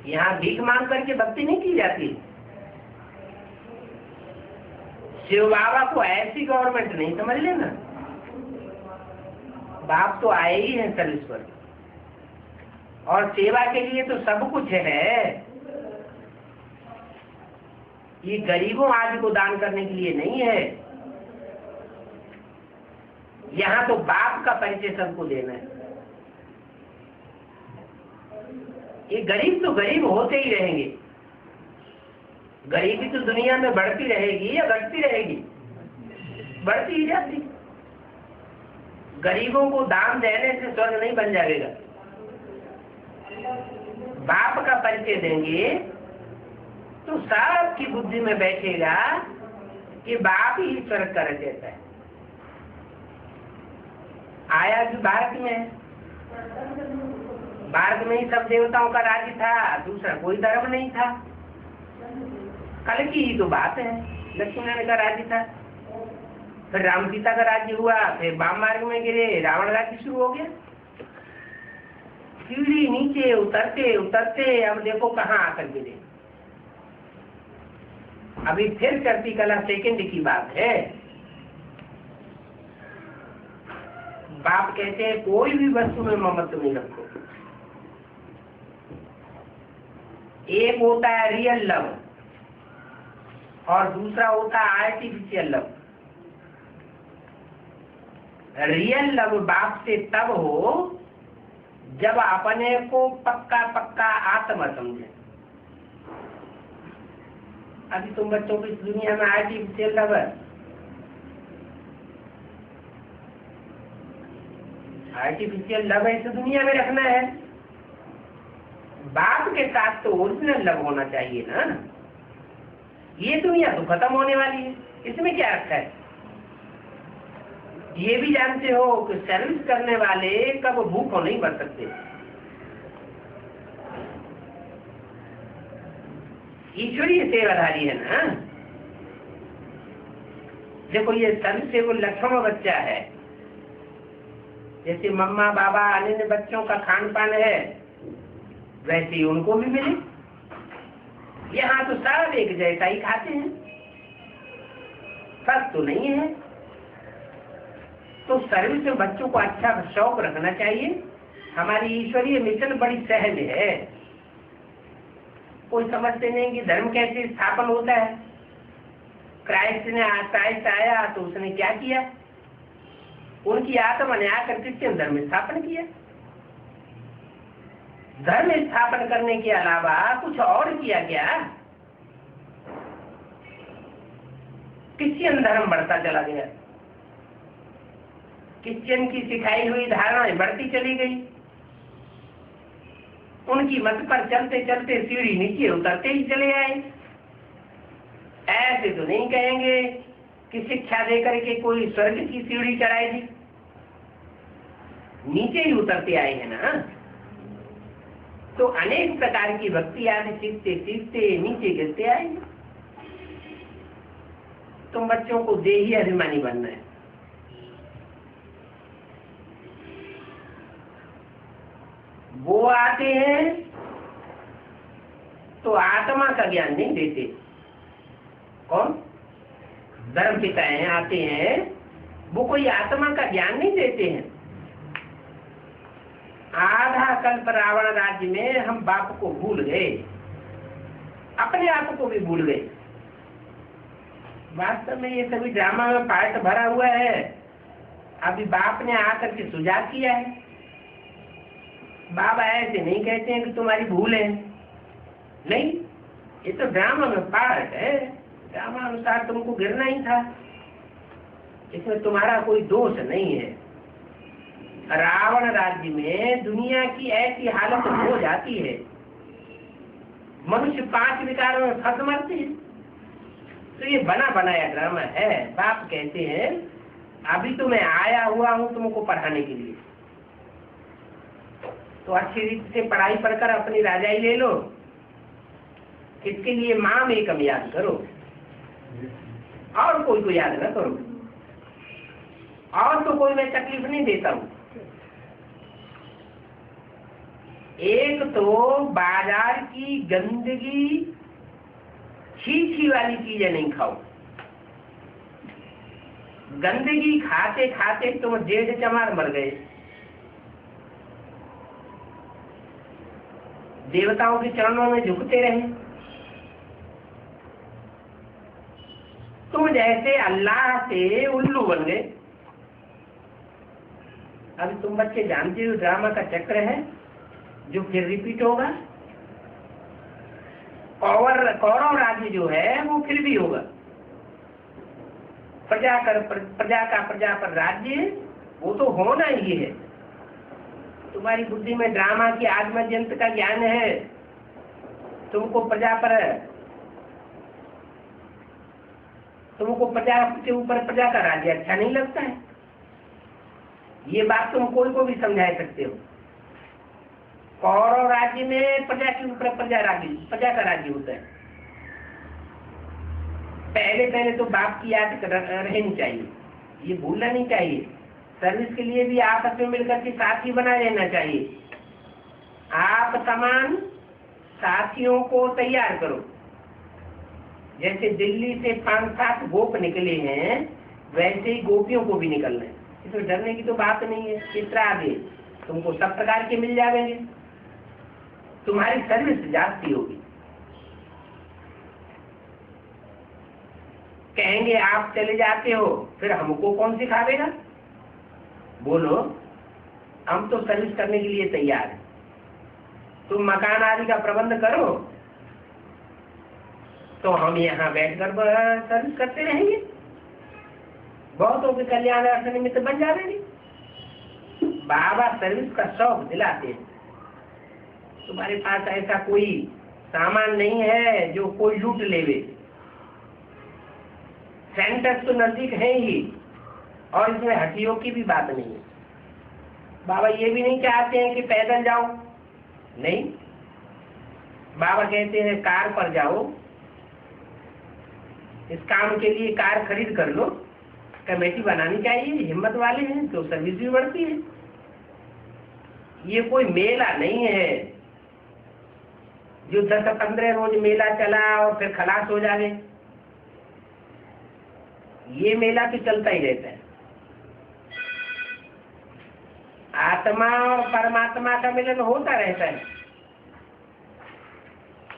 यहाँ भीख मांग करके भक्ति नहीं की जाती। शिव बाबा को ऐसी गवर्नमेंट नहीं समझ लेना। बाप तो आए ही हैं सर्विस पर, और सेवा के लिए तो सब कुछ है। ये गरीबों आदि को दान करने के लिए नहीं है। यहाँ तो बाप का परिचय सबको देना है। ये गरीब तो गरीब होते ही रहेंगे। गरीबी तो दुनिया में बढ़ती रहेगी या घटती रहेगी? बढ़ती ही जाती। गरीबों को दान देने से स्वर्ग नहीं बन जाएगा। बाप का परिचय देंगे तो सबकी बुद्धि में बैठेगा कि बाप ही स्वर्ग का रचयिता है। आया कि भारत में, भारत में ही सब देवताओं का राज्य था, दूसरा कोई धर्म नहीं था। कल की ही तो बात है। लक्ष्मी नारायण का राज्य था, फिर राम सीता का राज्य हुआ, फिर वाम मार्ग में गिरे, रावण राज्य शुरू हो गया। सीढ़ी नीचे उतरते उतरते अब देखो कहाँ आकर गिरे। अभी फिर चढ़ती कला सेकंड की बात है। बाप कहते हैं कोई भी वस्तु में ममत्व नहीं रखो। एक होता है रियल लव और दूसरा होता है आर्टिफिशियल लव। रियल लव बाप से तब हो जब अपने को पक्का पक्का आत्मा समझे। अभी तुम बच्चों को इस दुनिया में आर्टिफिशियल लव है। आर्टिफिशियल लव इस दुनिया में रखना है। बाप के साथ तो ओरिजिनल लव होना चाहिए ना। ये दुनिया तो खत्म होने वाली है, इसमें क्या रखा है? ये भी जानते हो कि सर्विस करने वाले कब भूखों नहीं मर सकते। ईश्वरीय सेवाधारी है ना। देखो ये सर्विस से वो लक्ष्मण बच्चा है। जैसे मम्मा बाबा अन्य बच्चों का खान पान है वैसे ही उनको भी मिले। यहाँ तो सब एक जैसा ही खाते हैं, फर्क तो नहीं है। तो सर्विस में बच्चों को अच्छा शौक रखना चाहिए। हमारी ईश्वरीय मिशन बड़ी सहज है। कोई समझते नहीं कि धर्म कैसे स्थापन होता है। क्राइस्ट आया तो उसने क्या किया? उनकी आत्मा ने आकर क्रिश्चियन धर्म स्थापन किया। धर्म स्थापन करने के अलावा कुछ और किया क्या? क्रिश्चियन धर्म बढ़ता चला गया। क्रिश्चियन की सिखाई हुई धारणाएं बढ़ती चली गई। उनकी मत पर चलते चलते सीढ़ी नीचे उतरते ही चले आए। ऐसे तो नहीं कहेंगे कि शिक्षा देकर के कोई स्वर्ग की सीढ़ी चढ़ाएगी। नीचे ही उतरते आए हैं ना। तो अनेक प्रकार की भक्ति आदि सीखते सीखते नीचे गिरते आएंगे। तुम बच्चों को देही अभिमानी बनना है। वो आते हैं तो आत्मा का ज्ञान नहीं देते। कौन? धर्म पिता हैं, आते हैं, वो कोई आत्मा का ज्ञान नहीं देते हैं। आधा कल्प रावण राज्य में हम बाप को भूल गए, अपने आप को भी भूल गए। वास्तव में ये सभी ड्रामा में पार्ट भरा हुआ है। अभी बाप ने आकर के सुझाव किया है। बाबा ऐसे नहीं कहते हैं कि तुम्हारी भूल है, नहीं, ये तो ड्रामा में पार्ट है। ड्रामा अनुसार तुमको गिरना ही था, इसमें तुम्हारा कोई दोष नहीं है। रावण राज्य में दुनिया की ऐसी हालत हो जाती है, मनुष्य 5 विकारों में फंस मरते हैं। तो ये बना बनाया ड्रामा है। बाप कहते हैं अभी तो मैं आया हुआ हूं तुमको पढ़ाने के लिए, तो अच्छी रीति से पढ़ाई पढ़कर अपनी राजाई ले लो। इसके लिए माम एकम याद करो, और कोई को याद न करो। और तो कोई मैं तकलीफ नहीं देता हूं। एक तो बाजार की गंदगी छी वाली चीजें नहीं खाओ। गंदगी खाते खाते तुम 1.5 चमार मर गए। देवताओं के चरणों में झुकते रहे। तुम जैसे अल्लाह से उल्लू बन गए। अभी तुम बच्चे जानते हो ड्रामा का चक्र है जो फिर रिपीट होगा। और कौरव राज्य जो है वो फिर भी होगा। प्रजा का प्रजा पर राज्य वो तो होना ही है। तुम्हारी बुद्धि में ड्रामा की आत्मजंत का ज्ञान है। तुमको प्रजा के ऊपर प्रजा का राज्य अच्छा नहीं लगता है। ये बात तुम कोई को भी समझा सकते हो। कौरव राज्य में प्रजा के ऊपर प्रजा का राज्य होता है। पहले तो बाप की याद रहनी चाहिए, ये भूलना नहीं चाहिए। सर्विस के लिए भी आपस में मिलकर के साथी बना लेना चाहिए। आप समान साथियों को तैयार करो। जैसे दिल्ली से 5-7 गोप निकले हैं, वैसे ही गोपियों को भी निकलना है। इसमें डरने की तो बात नहीं है। चित्रा आगे तुमको सब प्रकार के मिल जाएंगे। तुम्हारी सर्विस जाती होगी। कहेंगे आप चले जाते हो, फिर हमको कौन सिखावेगा? बोलो, हम तो सर्विस करने के लिए तैयार हैं। तुम मकान आदि का प्रबंध करो, तो हम यहाँ बैठकर सर्विस करते रहेंगे। बहुतों के कल्याण निमित्त बन जाएंगे। बाबा सर्विस का शौक दिलाते हैं। तुम्हारे पास ऐसा कोई सामान नहीं है जो कोई लूट लेवे। सेंटर तो नजदीक है ही, और इसमें हटियों की भी बात नहीं है। बाबा ये भी नहीं चाहते हैं कि पैदल जाओ, नहीं। बाबा कहते हैं कार पर जाओ, इस काम के लिए कार खरीद कर लो। कमेटी बनानी चाहिए, हिम्मत वाले हैं तो सर्विस भी बढ़ती है। ये कोई मेला नहीं है जो 10-15 रोज मेला चला और फिर खलास हो जाए। ये मेला तो चलता ही रहता है। आत्मा और परमात्मा का मिलन होता रहता है।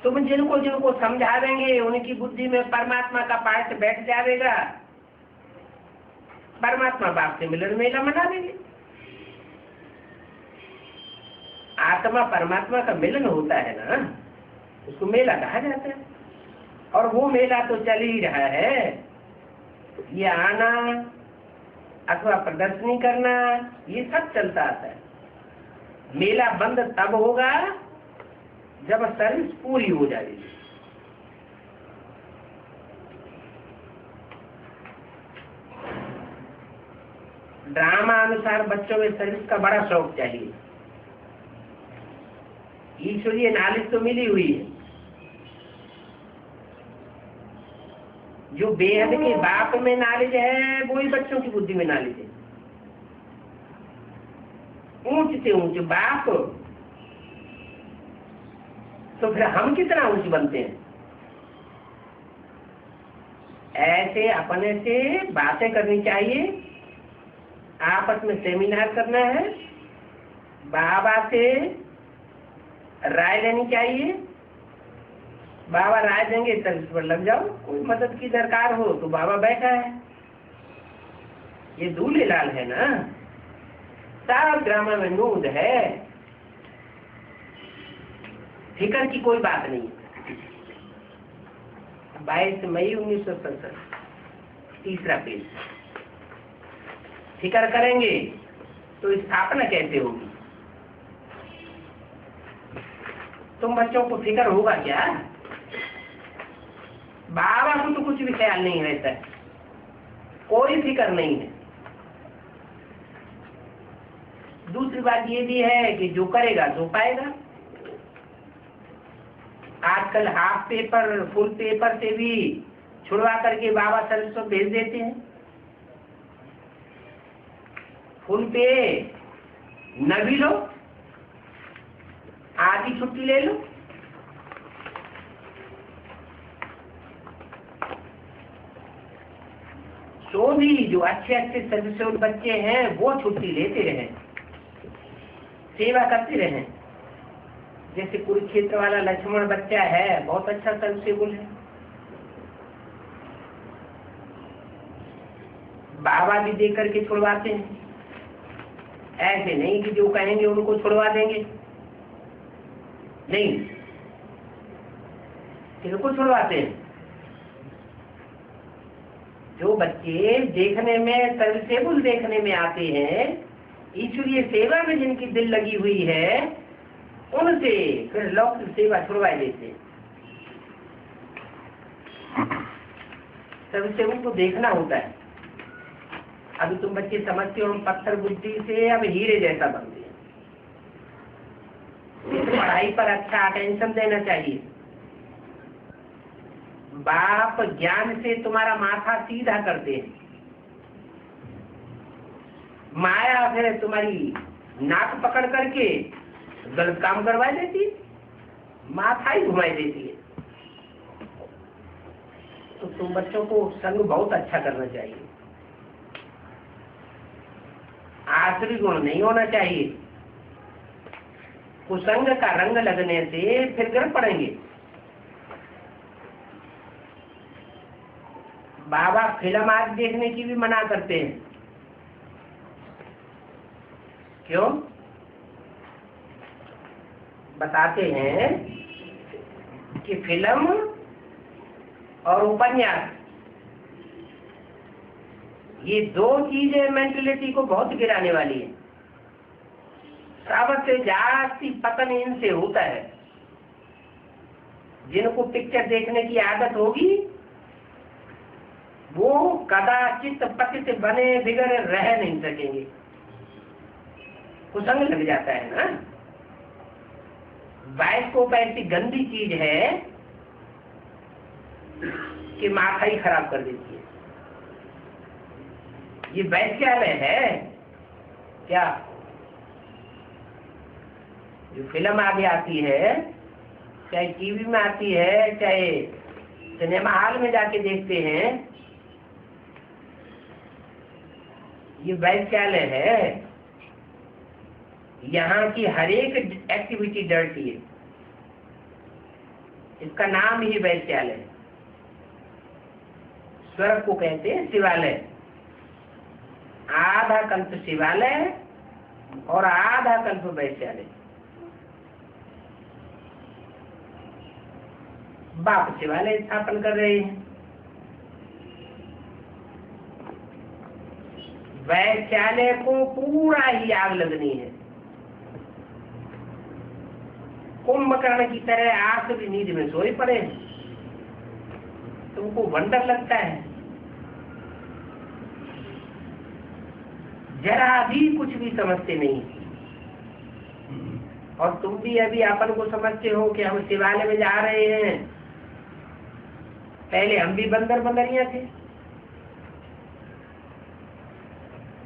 तुम जिनको जिनको समझा देंगे उनकी बुद्धि में परमात्मा का पाठ बैठ जाएगा। परमात्मा बाप से मिलन मेला मना देंगे। आत्मा परमात्मा का मिलन होता है ना, उसको मेला कहा जाता है। और वो मेला तो चल ही रहा है। ये आना अथवा प्रदर्शनी करना, ये सब चलता आता है। मेला बंद तब होगा जब सर्विस पूरी हो जाएगी। ड्रामा अनुसार बच्चों में सर्विस का बड़ा शौक चाहिए। ईश्वरीय नॉलेज तो मिली हुई है। जो बेहद के बाप में नॉलेज है वही बच्चों की बुद्धि में नॉलेज है। ऊंच से ऊंच बाप तो फिर हम कितना ऊंच बनते हैं। ऐसे अपने से बातें करनी चाहिए, आपस में सेमिनार करना है, बाबा से राय लेनी चाहिए। बाबा राय देंगे तब इस पर लग जाओ। कोई मदद की दरकार हो तो बाबा बैठा है, ये दूल्हे लाल है ना, सब ड्रामा में नूद है, फिक्र की कोई बात नहीं। 22 मई 1967, तीसरा पेज। फिक्र करेंगे तो स्थापना कैसे होगी। तुम बच्चों को फिक्र होगा क्या। बाबा को तो कुछ भी ख्याल नहीं रहता है, कोई फिक्र नहीं है। दूसरी बात ये भी है कि जो करेगा सो पाएगा। आजकल हाफ पेपर फुल पेपर से भी छुड़वा करके बाबा सर्विस को भेज देते हैं। फुल पे न भी लो, आधी छुट्टी ले लो। तो भी जो अच्छे अच्छे सर्विस बच्चे हैं वो छुट्टी लेते रहे, सेवा करते रहे। जैसे कुरुक्षेत्र वाला लक्ष्मण बच्चा है, बहुत अच्छा सर्विसेबल है। बाबा भी दे करके छुड़वाते हैं, ऐसे नहीं कि जो कहेंगे उनको छुड़वा देंगे, नहीं, किसको छुड़वाते हैं। जो बच्चे देखने में सर्विसेबल देखने में आते हैं, ईश्वरीय सेवा में जिनकी दिल लगी हुई है, उनसे फिर लौकिक सेवा छुड़वा देते हैं। सर्विसेबल को देखना होता है। अभी तुम बच्चे समझते हो हम पत्थर बुद्धि से अब हीरे जैसा बनते हैं। पढ़ाई पर अच्छा अटेंशन देना चाहिए। बाप ज्ञान से तुम्हारा माथा सीधा करते हैं, माया फिर तुम्हारी नाक पकड़ करके गलत काम करवा देती है, माथा ही घुमाई देती है। तो तुम बच्चों को संग बहुत अच्छा करना चाहिए। आसुरी गुण नहीं होना चाहिए। कुसंग का रंग लगने से फिर गिर पड़ेंगे। बाबा फिल्म आज देखने की भी मना करते हैं। क्यों? बताते हैं कि फिल्म और उपन्यास ये दो चीजें मेंटलिटी को बहुत गिराने वाली है। सबसे जास्ती पतन इनसे होता है। जिनको पिक्चर देखने की आदत होगी वो कदाचित पतित बने बिगड़े रह नहीं सकेंगे। कुसंग लग जाता है ना। बाइस्कोप ऐसी गंदी चीज है कि माथा ही खराब कर देती है। ये वैश्यालय है क्या? जो फिल्म आगे आती है, चाहे टीवी में आती है, चाहे सिनेमा हॉल में जाके देखते हैं, ये वैश्यालय है। यहाँ की हर एक एक्टिविटी डर्टी है। इसका नाम ही वैश्यालय है। स्वर्ग को कहते हैं शिवालय। आधा कल्प शिवालय और आधा कल्प वैश्यालय। बाप शिवालय स्थापन कर रहे हैं, वैश्यालय को पूरा ही आग लगनी है। कुंभकर्ण की तरह आखिरी नींद में सोए पड़े। तुमको वंडर लगता है? जरा भी कुछ भी समझते नहीं। और तुम भी अभी अपन को समझते हो कि हम शिवालय में जा रहे हैं। पहले हम भी बंदर बंदरिया थे।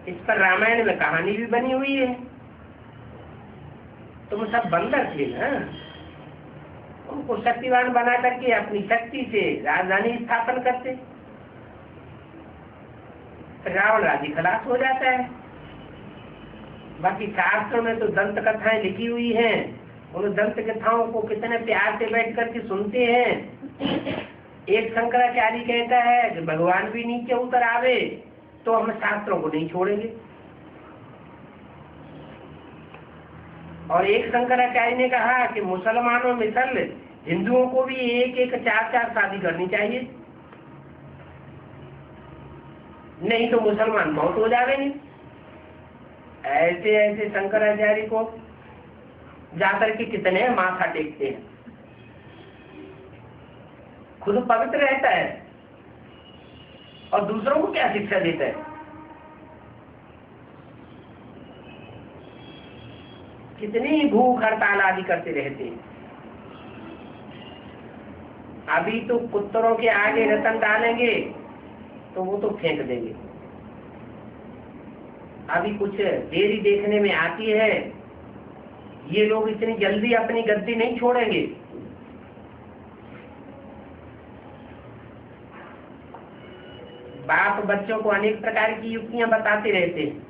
इस पर रामायण में कहानी भी बनी हुई है। तुम सब बंदर थे ना, उनको शक्तिवान बना करके अपनी शक्ति से राजधानी स्थापन करते, रावण राज्य खलास हो जाता है। बाकी शास्त्रों में तो दंत कथाएं लिखी हुई हैं, उन दंत कथाओं को कितने प्यार से बैठ करके सुनते हैं। एक शंकराचार्य कहता है कि भगवान भी नीचे उतर आवे तो हम शास्त्रों को नहीं छोड़ेंगे, और एक शंकराचार्य ने कहा कि मुसलमानों मिसल हिंदुओं को भी एक एक चार चार शादी करनी चाहिए, नहीं तो मुसलमान बहुत हो जावे नहीं। ऐसे ऐसे शंकराचार्य को जाकर के कितने माथा टेकते हैं, खुद पवित्र रहता है और दूसरों को क्या शिक्षा देता है। कितनी भूख हड़ताल आदि करते रहते हैं। अभी तो पुत्रों के आगे रतन डालेंगे तो वो तो फेंक देंगे। अभी कुछ देरी देखने में आती है, ये लोग इतनी जल्दी अपनी गद्दी नहीं छोड़ेंगे। बाप बच्चों को अनेक प्रकार की युक्तियां बताते रहते हैं।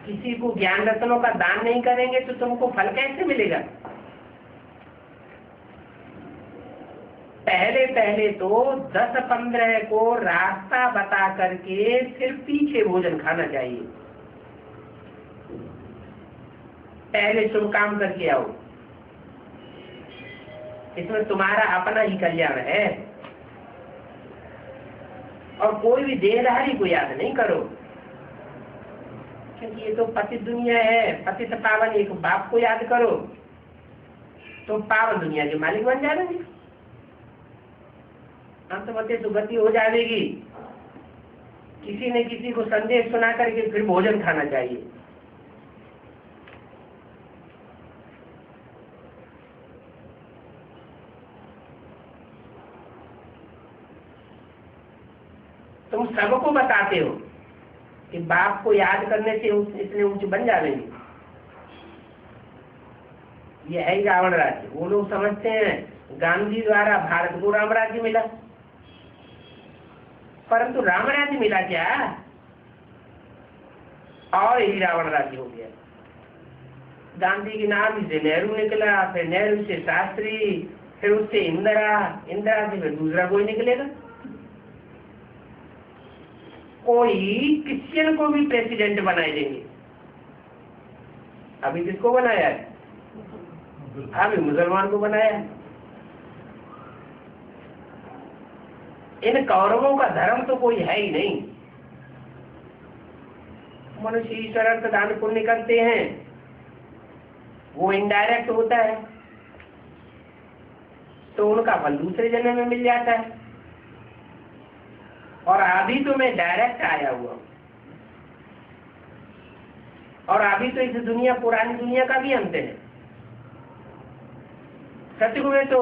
किसी को ज्ञान रत्नों का दान नहीं करेंगे तो तुमको फल कैसे मिलेगा। पहले पहले तो 10-15 को रास्ता बता करके फिर पीछे भोजन खाना चाहिए। पहले शुभ काम करके आओ, इसमें तुम्हारा अपना ही कल्याण है। और कोई भी देहधारी को याद नहीं करो, क्योंकि ये तो पतित दुनिया है। पतित पावन एक बाप को याद करो तो पावन दुनिया के मालिक बन जाएंगे, अंतमते सुगति हो जाएगी। किसी ने किसी को संदेश सुना करके फिर भोजन खाना चाहिए। तुम सबको बताते हो कि बाप को याद करने से इतने ऊंचे बन जाएंगे। ये है ही रावण राज्य। वो लोग समझते हैं गांधी द्वारा भारत को राम राज्य मिला, परंतु राम राज्य मिला क्या, और ही रावण राज्य हो गया। गांधी के नाम से नेहरू निकला, फिर नेहरू से शास्त्री, फिर उससे इंदिरा, इंदिरा से फिर दूसरा कोई निकलेगा। कोई क्रिश्चियन को भी प्रेसिडेंट बनाए देंगे। अभी किसको बनाया है? अभी मुसलमान को बनाया है। इन कौरवों का धर्म तो कोई है ही नहीं। मनुष्य ईश्वर अर्थ दान पुण्य करते हैं, वो इनडायरेक्ट होता है तो उनका फल दूसरे जन्म में मिल जाता है। और अभी तो मैं डायरेक्ट आया हुआ, और अभी तो इस दुनिया पुरानी दुनिया का भी अंत है। सत्युग में तो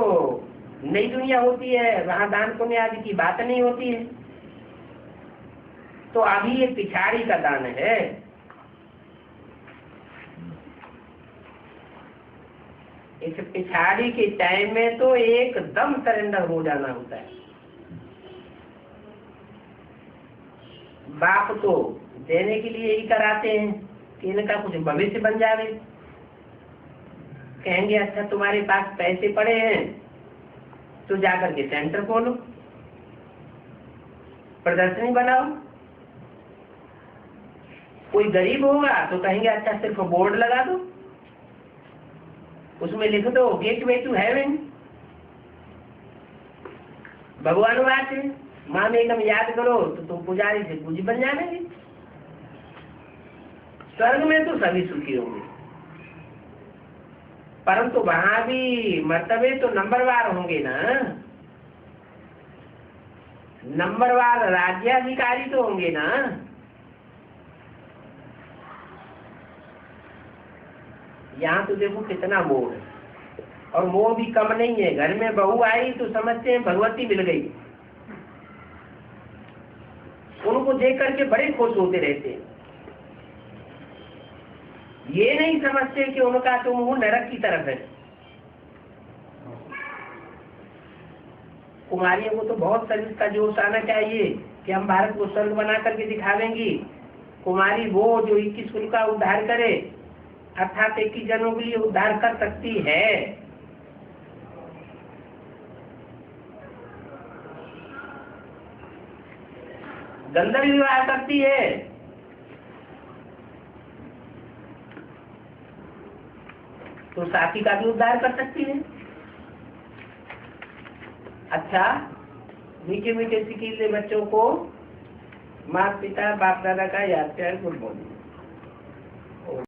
नई दुनिया होती है, वहां दान पुण्य आदि की बात नहीं होती है। तो अभी ये पिछाड़ी का दान है। इस पिछाड़ी के टाइम में तो एकदम सरेंडर हो जाना होता है। बाप तो देने के लिए ही कराते हैं कि इनका कुछ भविष्य बन जावे। कहेंगे अच्छा तुम्हारे पास पैसे पड़े हैं तो जाकर के सेंटर खोलो, प्रदर्शनी बनाओ। कोई गरीब होगा तो कहेंगे अच्छा सिर्फ बोर्ड लगा दो, उसमें लिख दो गेटवे टू हेवन, भगवान वास है, माँ में एकदम याद करो तो तुम पुजारी से पूजी बन जाएंगे। स्वर्ग में तो सभी सुखी होंगे, परंतु वहां भी मर्तबे तो नंबरवार होंगे ना। नंबरवार राज्याधिकारी तो होंगे ना। यहाँ तो देखो कितना मोह है, और मोह भी कम नहीं है। घर में बहू आई तो समझते हैं भगवती मिल गई, उनको देख करके बड़े खुश होते रहते हैं। ये नहीं समझते कि उनका तो मुंह नरक की तरफ है। कुमारियों को तो बहुत शरीर का जोश आना चाहिए कि हम भारत को स्वर्ग बना करके दिखा देंगी। कुमारी वो जो 21 कुल का उद्धार करे, अर्थात 21 जनों के लिए उद्धार कर सकती है। गंधर्व विवाह करती है, तो साथी का भी उद्धार कर सकती है। अच्छा, मीठे मीठे सिकीले बच्चों को माता पिता बाप दादा का याद प्यार गुड मॉर्निंग।